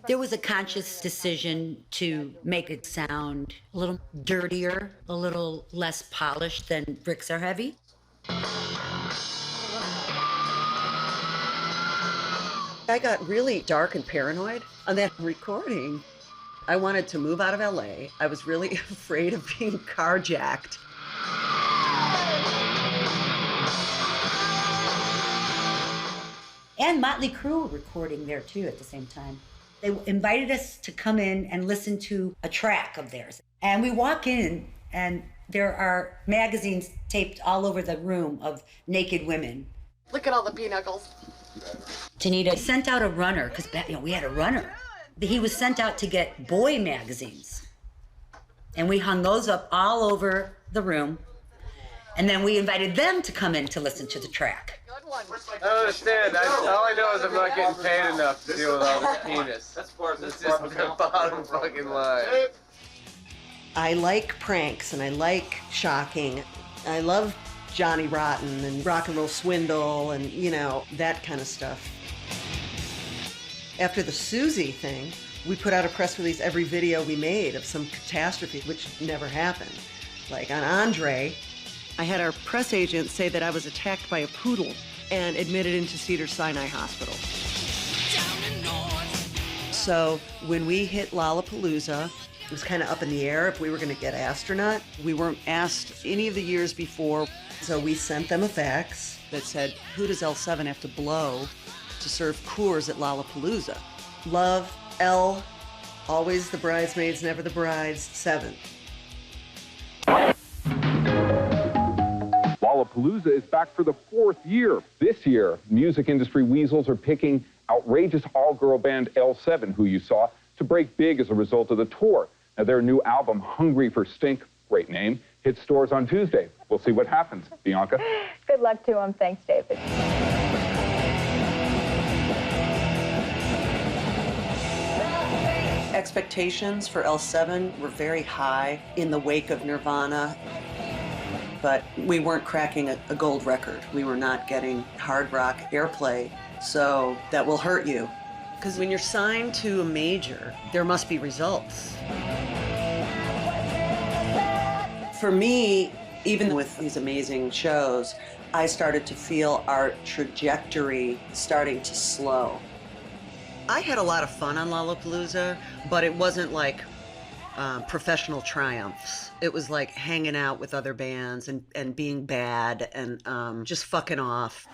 There was a conscious decision to make it sound a little dirtier, a little less polished than Bricks Are Heavy. I got really dark and paranoid on that recording. I wanted to move out of LA. I was really afraid of being carjacked. And Motley Crue were recording there too at the same time. They invited us to come in and listen to a track of theirs. And we walk in and there are magazines taped all over the room of naked women. Look at all the pinnacles. Tanita sent out a runner, because we had a runner. He was sent out to get boy magazines. And we hung those up all over the room. And then we invited them to come in to listen to the track. I don't understand. All I know is I'm not getting paid enough to deal with all this penis. That's just the bottom fucking line. I like pranks and I like shocking. I love Johnny Rotten and Rock and Roll Swindle and, that kind of stuff. After the Susie thing, we put out a press release every video we made of some catastrophe, which never happened. Like on Andre, I had our press agent say that I was attacked by a poodle and admitted into Cedars-Sinai Hospital. So when we hit Lollapalooza, it was kind of up in the air if we were going to get asked or not. We weren't asked any of the years before, so we sent them a fax that said, who does L7 have to blow to serve Coors at Lollapalooza? Love, L, always the bridesmaids, never the brides, 7. Lollapalooza is back for the 4th year. This year, music industry weasels are picking outrageous all-girl band L7, who you saw, to break big as a result of the tour. Now, their new album, Hungry for Stink, great name, hits stores on Tuesday. We'll see what happens. Bianca? Good luck to him. Thanks, David. Expectations for L7 were very high in the wake of Nirvana, but we weren't cracking a gold record. We were not getting hard rock airplay, so that will hurt you. Because when you're signed to a major, there must be results. For me, even with these amazing shows, I started to feel our trajectory starting to slow. I had a lot of fun on Lollapalooza, but it wasn't like professional triumphs. It was like hanging out with other bands and being bad and just fucking off.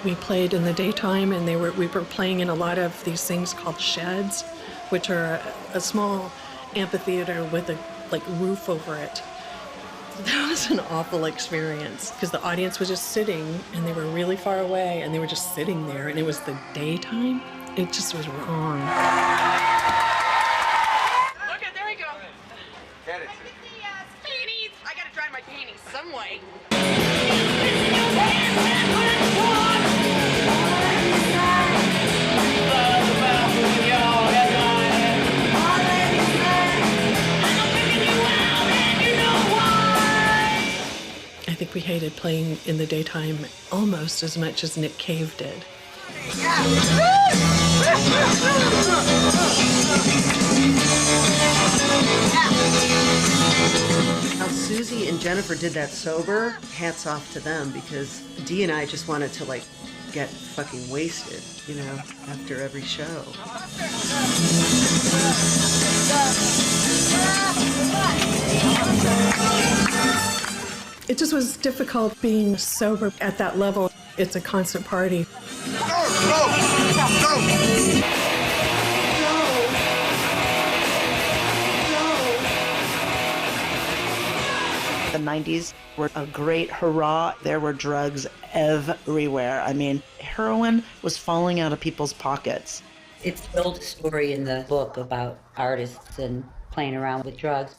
We played in the daytime, and we were playing in a lot of these things called sheds, which are a small amphitheater with a roof over it. That was an awful experience because the audience was just sitting and they were really far away and they were just sitting there, and it was the daytime. It just was wrong. Look at, there we go. Get it. Panties. I gotta dry my panties some way. I think we hated playing in the daytime almost as much as Nick Cave did. How Susie and Jennifer did that sober, hats off to them, because Dee and I just wanted to get fucking wasted, after every show. It just was difficult being sober at that level. It's a constant party. The 90s were a great hurrah. There were drugs everywhere. I mean, heroin was falling out of people's pockets. It's told a story in the book about artists and playing around with drugs.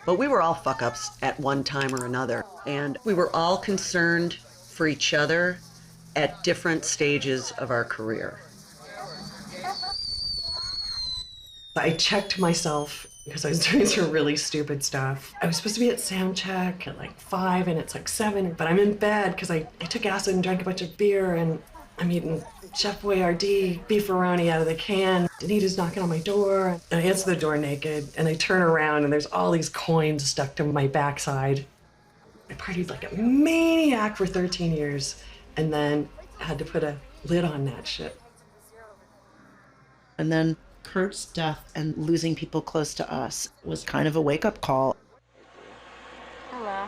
But we were all fuck-ups at one time or another, and we were all concerned for each other at different stages of our career. I checked myself because I was doing some really stupid stuff. I was supposed to be at sound check at like 5 and it's like 7, but I'm in bed because I took acid and drank a bunch of beer and I'm eating Chef Boyardee beefaroni out of the can. Danita's knocking on my door. And I answer the door naked and I turn around and there's all these coins stuck to my backside. I partied like a maniac for 13 years and then had to put a lid on that shit. And then Kurt's death and losing people close to us was kind of a wake-up call. Hello.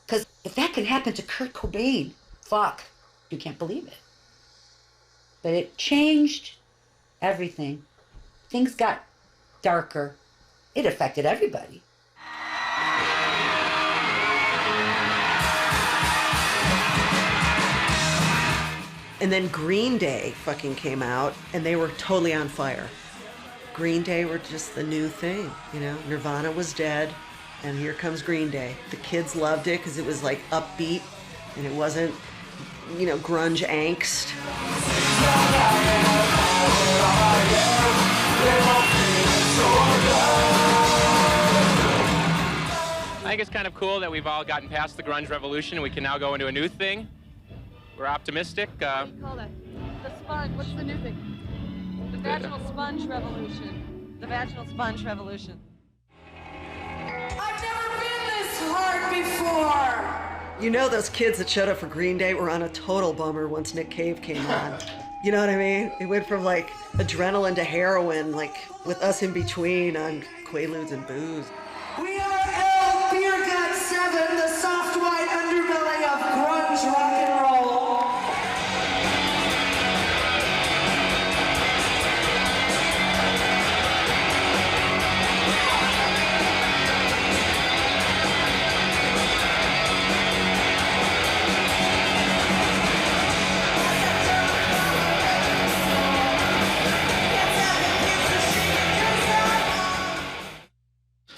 Because if that can happen to Kurt Cobain, fuck, you can't believe it. But it changed everything. Things got darker. It affected everybody. And then Green Day fucking came out and they were totally on fire. Green Day were just the new thing, you know? Nirvana was dead and here comes Green Day. The kids loved it because it was like upbeat and it wasn't, you know, grunge angst. I think it's kind of cool that we've all gotten past the grunge revolution and we can now go into a new thing. We're optimistic. Call that the sponge. What's the new thing? The vaginal sponge revolution. The vaginal sponge revolution. I've never been this hard before. You know those kids that showed up for Green Day were on a total bummer once Nick Cave came on. You know what I mean? It went from like adrenaline to heroin, like with us in between on Quaaludes and booze. We are L Beer Gut 7, the soft white underbelly of grunge rock and roll.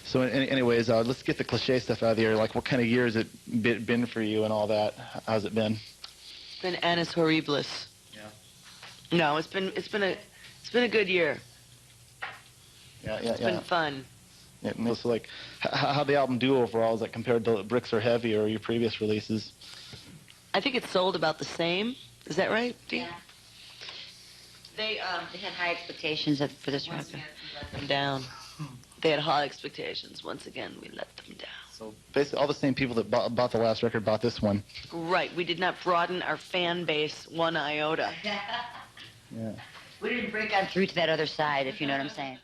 So anyways, let's get the cliche stuff out of here. Like, what kind of year has it been for you and all that? How's it been? It's been annus horribilis. Yeah. No, it's been a good year. It's been fun. Yeah, so like, how'd the album do overall? Is that compared to Bricks Are Heavy or your previous releases? I think it sold about the same. Is that right, Dee? Yeah. They had high expectations for this record. Let them down. They had high expectations. Once again, we let them down. So basically, all the same people that bought the last record bought this one. Right. We did not broaden our fan base one iota. Yeah. We didn't break on through to that other side, if you know what I'm saying.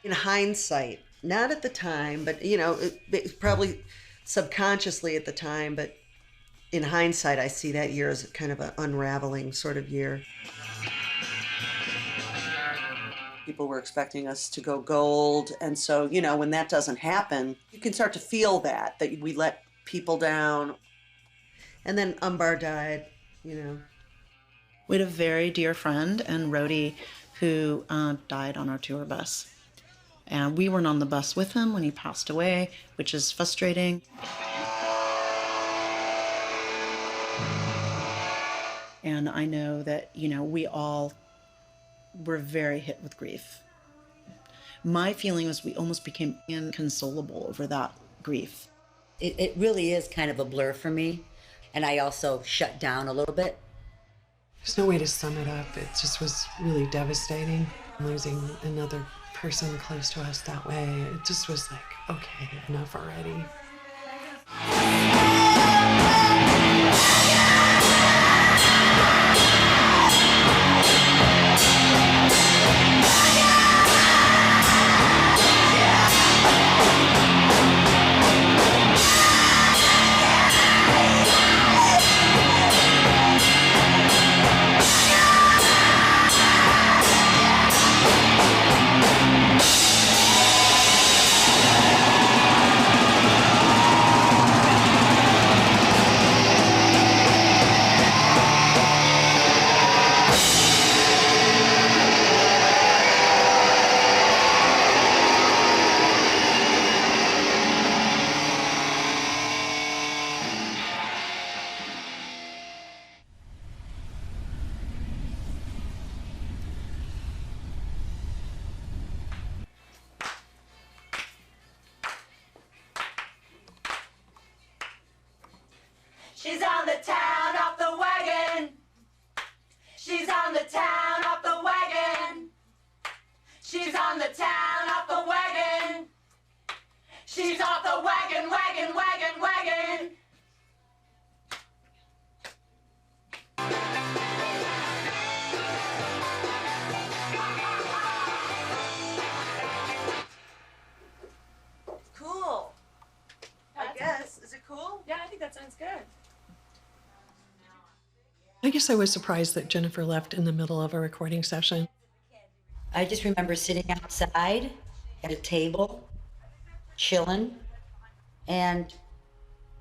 In hindsight, not at the time, but you know, it probably subconsciously at the time, but in hindsight, I see that year as kind of an unraveling sort of year. People were expecting us to go gold, and so, you know, when that doesn't happen, you can start to feel that we let people down. And then Umbar died, you know. We had a very dear friend and roadie who died on our tour bus. And we weren't on the bus with him when he passed away, which is frustrating. And I know that, you know, we all were very hit with grief. My feeling was we almost became inconsolable over that grief. It really is kind of a blur for me. And I also shut down a little bit. There's no way to sum it up. It just was really devastating. Losing another person close to us that way, it just was like, okay, enough already. on the town off the wagon. She's off the wagon, wagon, wagon, wagon. Cool. I guess. Is it cool? Yeah, I think that sounds good. I guess I was surprised that Jennifer left in the middle of a recording session. I just remember sitting outside at a table, chilling, and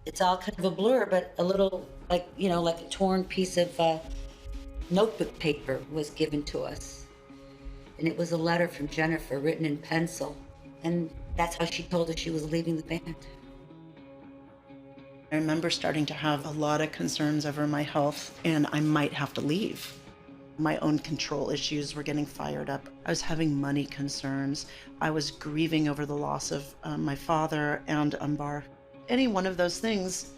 it's all kind of a blur, but a little, like, you know, like a torn piece of notebook paper was given to us. And it was a letter from Jennifer written in pencil. And that's how she told us she was leaving the band. I remember starting to have a lot of concerns over my health, and I might have to leave. My own control issues were getting fired up. I was having money concerns. I was grieving over the loss of my father and Umbar. Any one of those things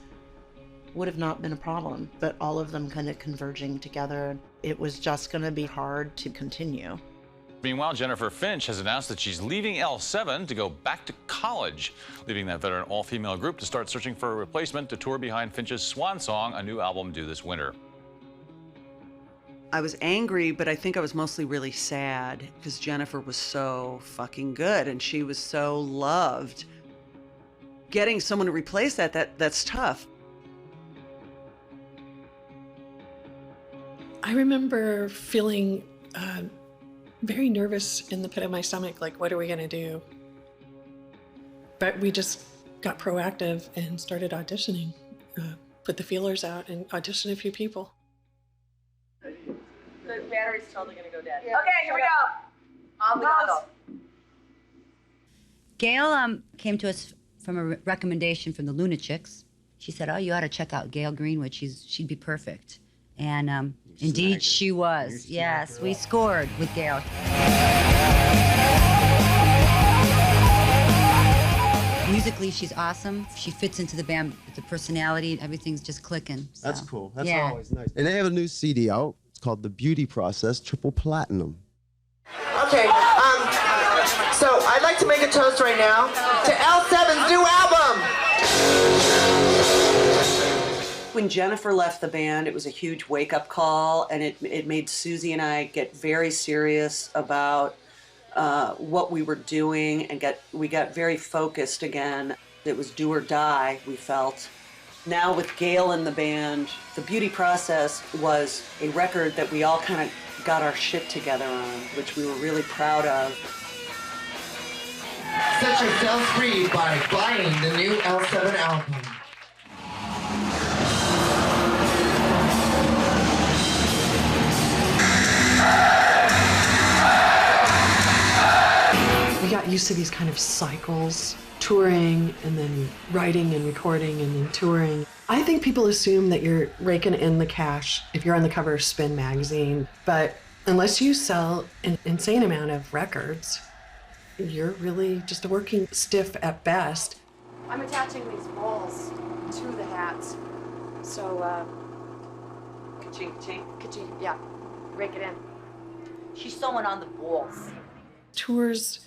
would have not been a problem, but all of them kind of converging together. It was just going to be hard to continue. Meanwhile, Jennifer Finch has announced that she's leaving L7 to go back to college, leaving that veteran all-female group to start searching for a replacement to tour behind Finch's swan song, a new album due this winter. I was angry, but I think I was mostly really sad because Jennifer was so fucking good and she was so loved. Getting someone to replace that's tough. I remember feeling very nervous in the pit of my stomach, like, what are we gonna do? But we just got proactive and started auditioning, put the feelers out and auditioned a few people. The battery's totally gonna go dead. Yeah. Okay, here we go. On the go. Gail came to us from a recommendation from the Lunatics. She said, "Oh, you ought to check out Gail Greenwood. She'd be perfect." And indeed, she was. Yes, we scored with Gail. Musically, she's awesome. She fits into the band with the personality. Everything's just clicking. So. That's cool. That's always nice. And they have a new CD out. It's called The Beauty Process, Triple Platinum. Okay, so I'd like to make a toast right now to L7's new album. When Jennifer left the band, it was a huge wake-up call, and it made Susie and I get very serious about what we were doing, and we got very focused again. It was do or die, we felt. Now with Gail in the band, The Beauty Process was a record that we all kind of got our shit together on, which we were really proud of. Set yourself free by buying the new L7 album. We got used to these kind of cycles, touring and then writing and recording and then touring. I think people assume that you're raking in the cash if you're on the cover of Spin magazine, but unless you sell an insane amount of records, you're really just a working stiff at best. I'm attaching these balls to the hats. So, Ka-ching, ka-ching. ka-ching, yeah, rake it in. She's sewing on the balls. Tours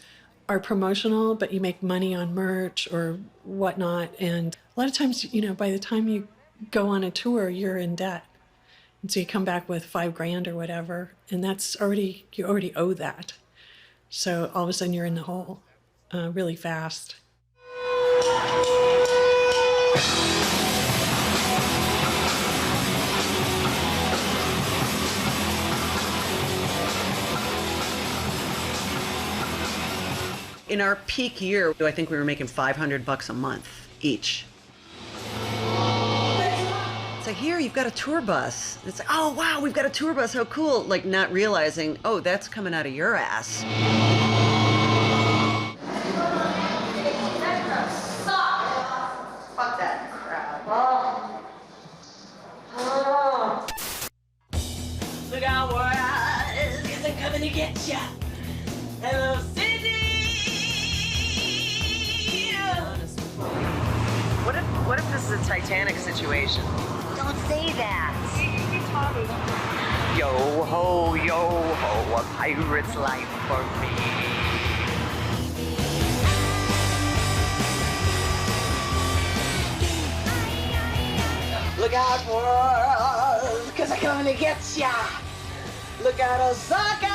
are promotional, but you make money on merch or whatnot. And a lot of times, you know, by the time you go on a tour, you're in debt. And so you come back with $5,000 or whatever, and you already owe that. So all of a sudden you're in the hole really fast. In our peak year, I think we were making $500 a month each. It's like, here, you've got a tour bus. It's like, oh, wow, we've got a tour bus, how cool. Like, not realizing, oh, that's coming out of your ass. Fuck that crap. Look out, boys, 'cause they're coming to get ya. Hello, City. What if this is a Titanic situation? Don't say that. Yo ho, a pirate's life for me. Look out, world, 'cause I'm coming to get ya. Look out, Osaka.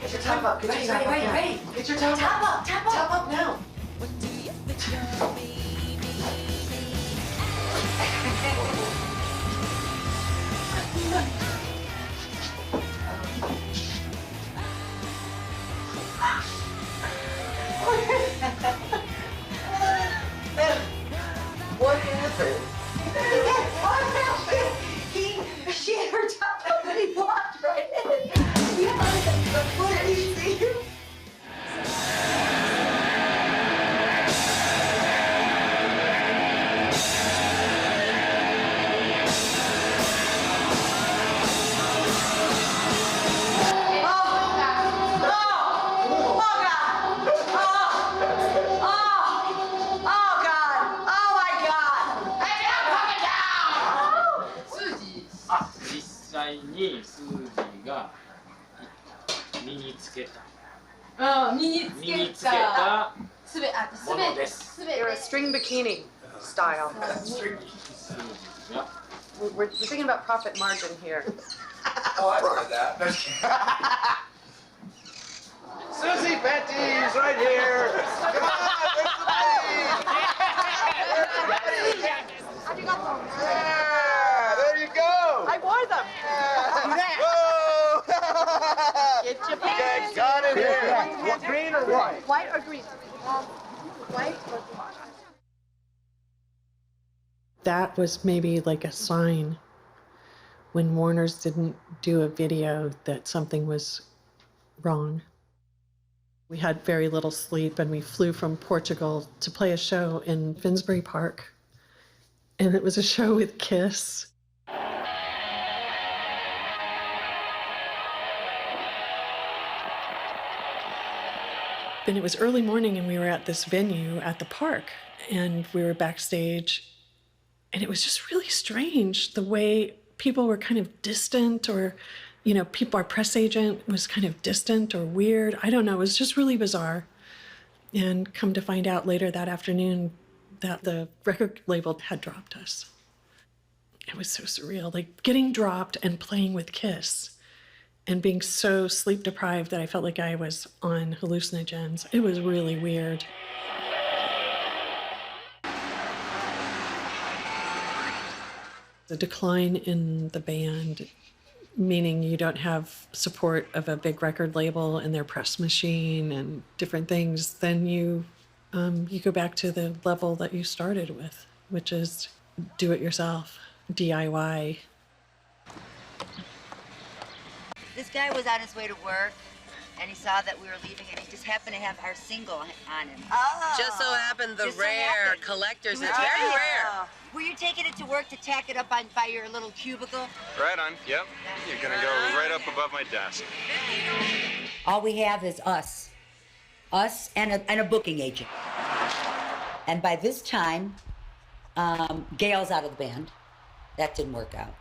Get your top up. Get your top up now. Get your top up. Top up now. What happened? She had her top up and he walked right in. You wanted the foot and he see you? You're a string bikini style. We're thinking about profit margin here. Oh, I heard that. Susie Petty's right here. Come on, where's the ladies? Yeah, there you go. I wore them. Whoa! Get your You guys got it here. Green or white? White or green? White or green? That was maybe like a sign when Warner's didn't do a video that something was wrong. We had very little sleep and we flew from Portugal to play a show in Finsbury Park. And it was a show with Kiss. And it was early morning and we were at this venue at the park and we were backstage. And it was just really strange the way people were kind of distant or, you know, our press agent was kind of distant or weird. I don't know, it was just really bizarre. And come to find out later that afternoon that the record label had dropped us. It was so surreal, like getting dropped and playing with Kiss and being so sleep deprived that I felt like I was on hallucinogens. It was really weird. The decline in the band, meaning you don't have support of a big record label and their press machine and different things, then you go back to the level that you started with, which is do it yourself, DIY. This guy was on his way to work, and he saw that we were leaving, and he just happened to have our single on him. Oh. Just so happened the rare collector's. It's very rare. Were you taking it to work to tack it up by your little cubicle? Right on, yep. You're gonna go right up above my desk. All we have is us and a booking agent. And by this time, Gail's out of the band. That didn't work out.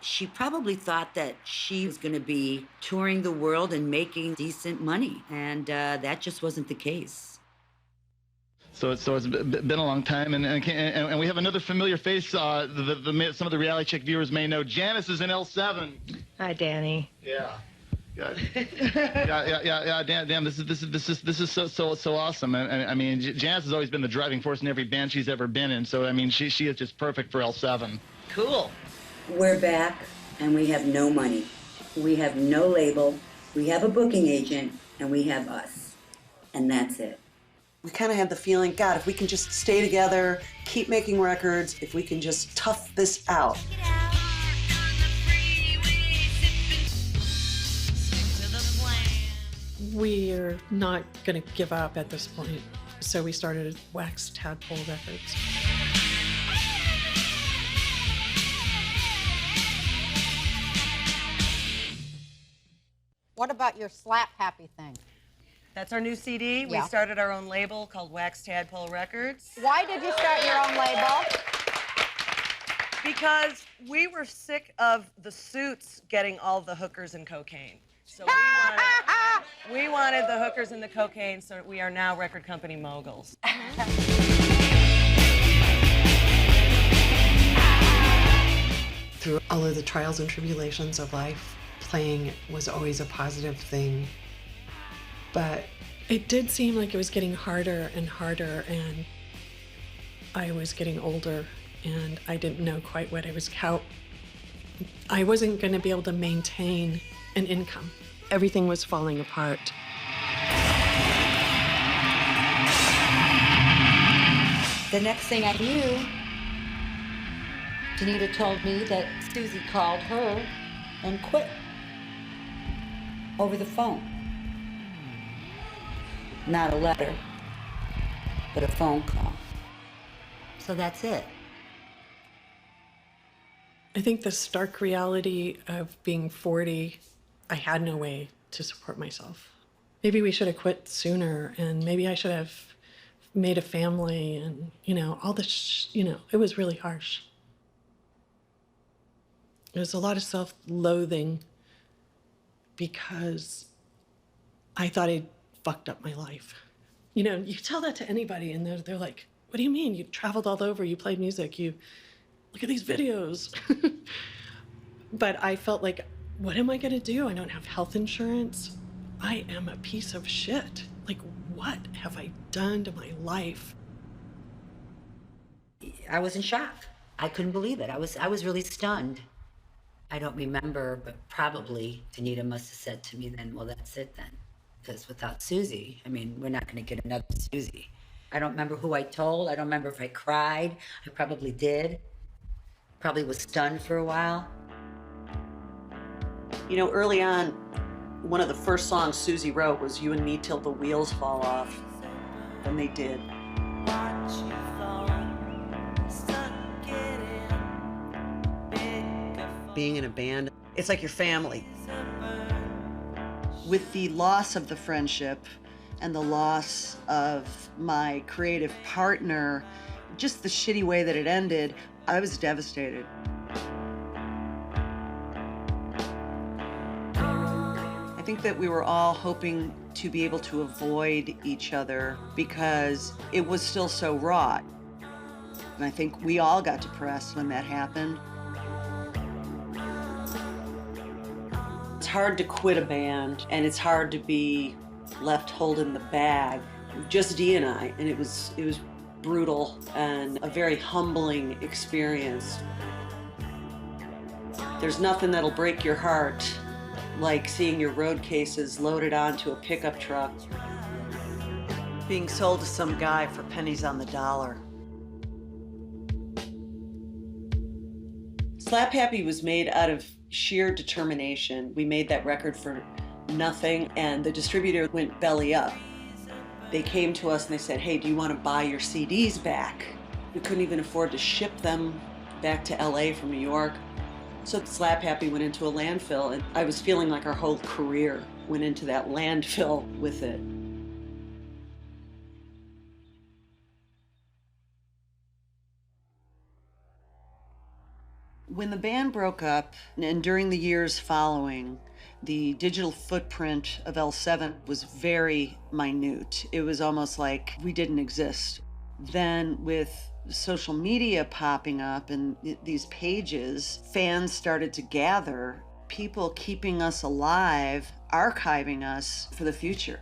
She probably thought that she was going to be touring the world and making decent money, and that just wasn't the case. So it's been a long time, and we have another familiar face. Some of the reality check viewers may know. Janice is in L7. Hi, Danny. Yeah. Good. yeah. Damn. This is so awesome. I mean, Janice has always been the driving force in every band she's ever been in. So I mean, she is just perfect for L7. Cool. We're back, and we have no money. We have no label. We have a booking agent, and we have us. And that's it. We kind of had the feeling, God, if we can just stay together, keep making records, if we can just tough this out. We're not going to give up at this point. So we started Wax Tadpole Records. What about your Slap Happy thing? That's our new CD. Yeah. We started our own label called Wax Tadpole Records. Why did you start your own label? Because we were sick of the Suits getting all the hookers and cocaine. So we wanted the hookers and the cocaine, so we are now record company moguls. Through all of the trials and tribulations of life, playing was always a positive thing. But it did seem like it was getting harder and harder, and I was getting older, and I didn't know quite how I wasn't going to be able to maintain an income. Everything was falling apart. The next thing I knew, Danita told me that Susie called her and quit over the phone. Not a letter, but a phone call. So that's it. I think the stark reality of being 40, I had no way to support myself. Maybe we should have quit sooner, and maybe I should have made a family, and, all this, it was really harsh. It was a lot of self-loathing because I thought I'd fucked up my life. You tell that to anybody, and they're like, what do you mean? You traveled all over, you played music, you look at these videos. But I felt like, what am I gonna do? I don't have health insurance. I am a piece of shit. Like, what have I done to my life? I was in shock. I couldn't believe it. I was really stunned. I don't remember, but probably Danita must have said to me then, well, that's it then. Because without Susie, we're not gonna get another Susie. I don't remember who I told. I don't remember if I cried. I probably did. Probably was stunned for a while. Early on, one of the first songs Susie wrote was You and Me Till the Wheels Fall Off. And they did. Being in a band, it's like your family. With the loss of the friendship and the loss of my creative partner, just the shitty way that it ended, I was devastated. I think that we were all hoping to be able to avoid each other because it was still so raw. And I think we all got depressed when that happened. It's hard to quit a band, and it's hard to be left holding the bag. Just Dee and I, and it was brutal and a very humbling experience. There's nothing that'll break your heart like seeing your road cases loaded onto a pickup truck, being sold to some guy for pennies on the dollar. Slap Happy was made out of sheer determination. We made that record for nothing, and the distributor went belly up. They came to us and they said, hey, do you want to buy your CDs back? We couldn't even afford to ship them back to LA from New York. So Slap Happy went into a landfill, and I was feeling like our whole career went into that landfill with it. When the band broke up, and during the years following, the digital footprint of L7 was very minute. It was almost like we didn't exist. Then with social media popping up and these pages, fans started to gather, people keeping us alive, archiving us for the future.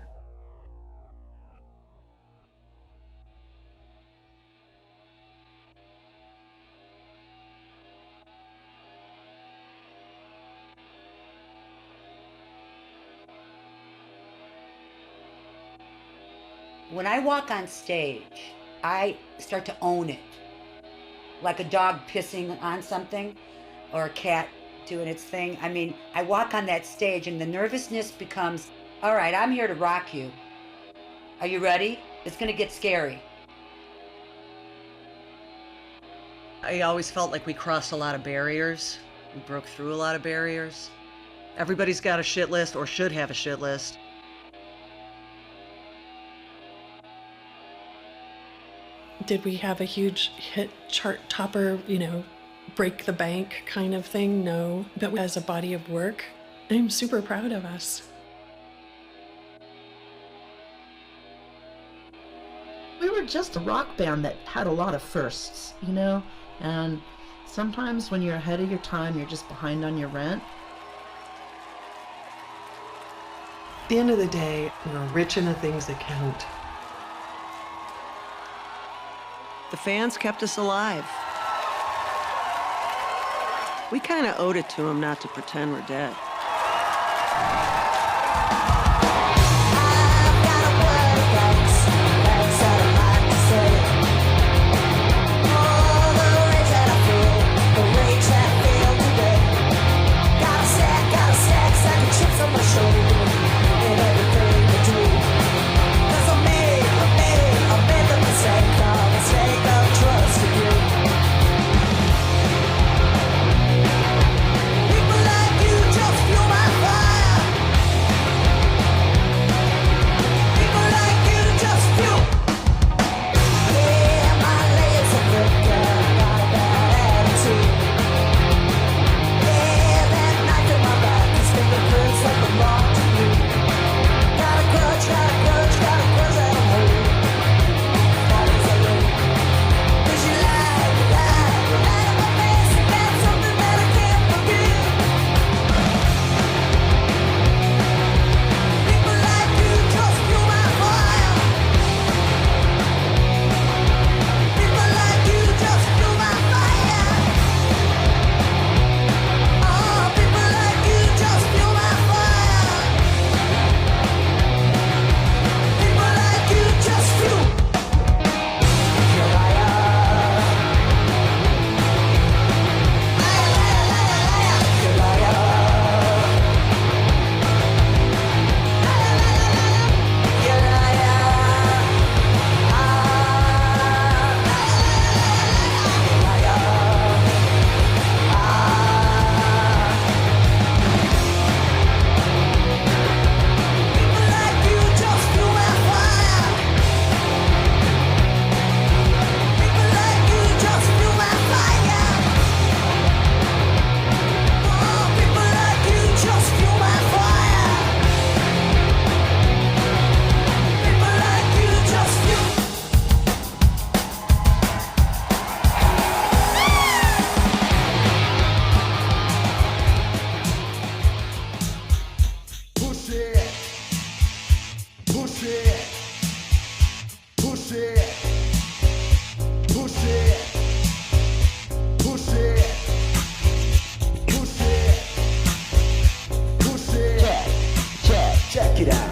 When I walk on stage, I start to own it. Like a dog pissing on something or a cat doing its thing. I walk on that stage and the nervousness becomes, all right, I'm here to rock you. Are you ready? It's gonna get scary. I always felt like we crossed a lot of barriers. We broke through a lot of barriers. Everybody's got a shit list or should have a shit list. Did we have a huge hit chart topper, break the bank kind of thing? No. But as a body of work, I'm super proud of us. We were just a rock band that had a lot of firsts, and Sometimes when you're ahead of your time, you're just behind on your rent. At the end of the day, we're rich in the things that count. The fans kept us alive. We kind of owed it to them not to pretend we're dead. Check it out.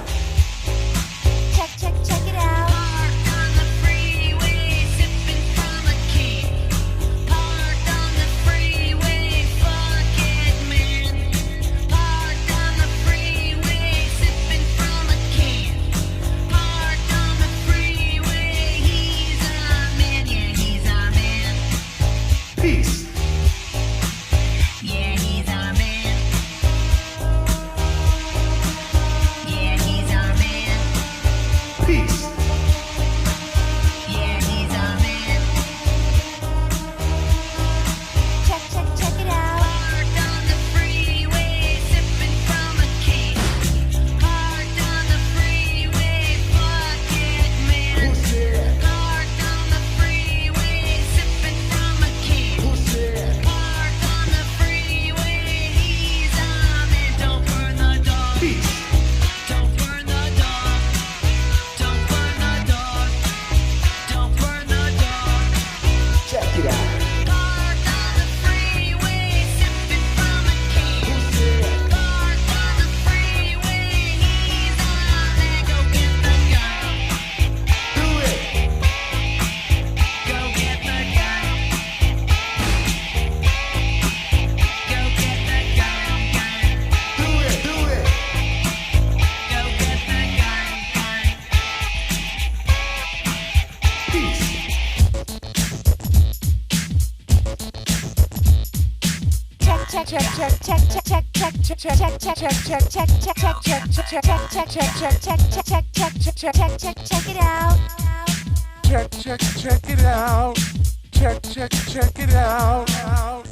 Check it out. Check it out.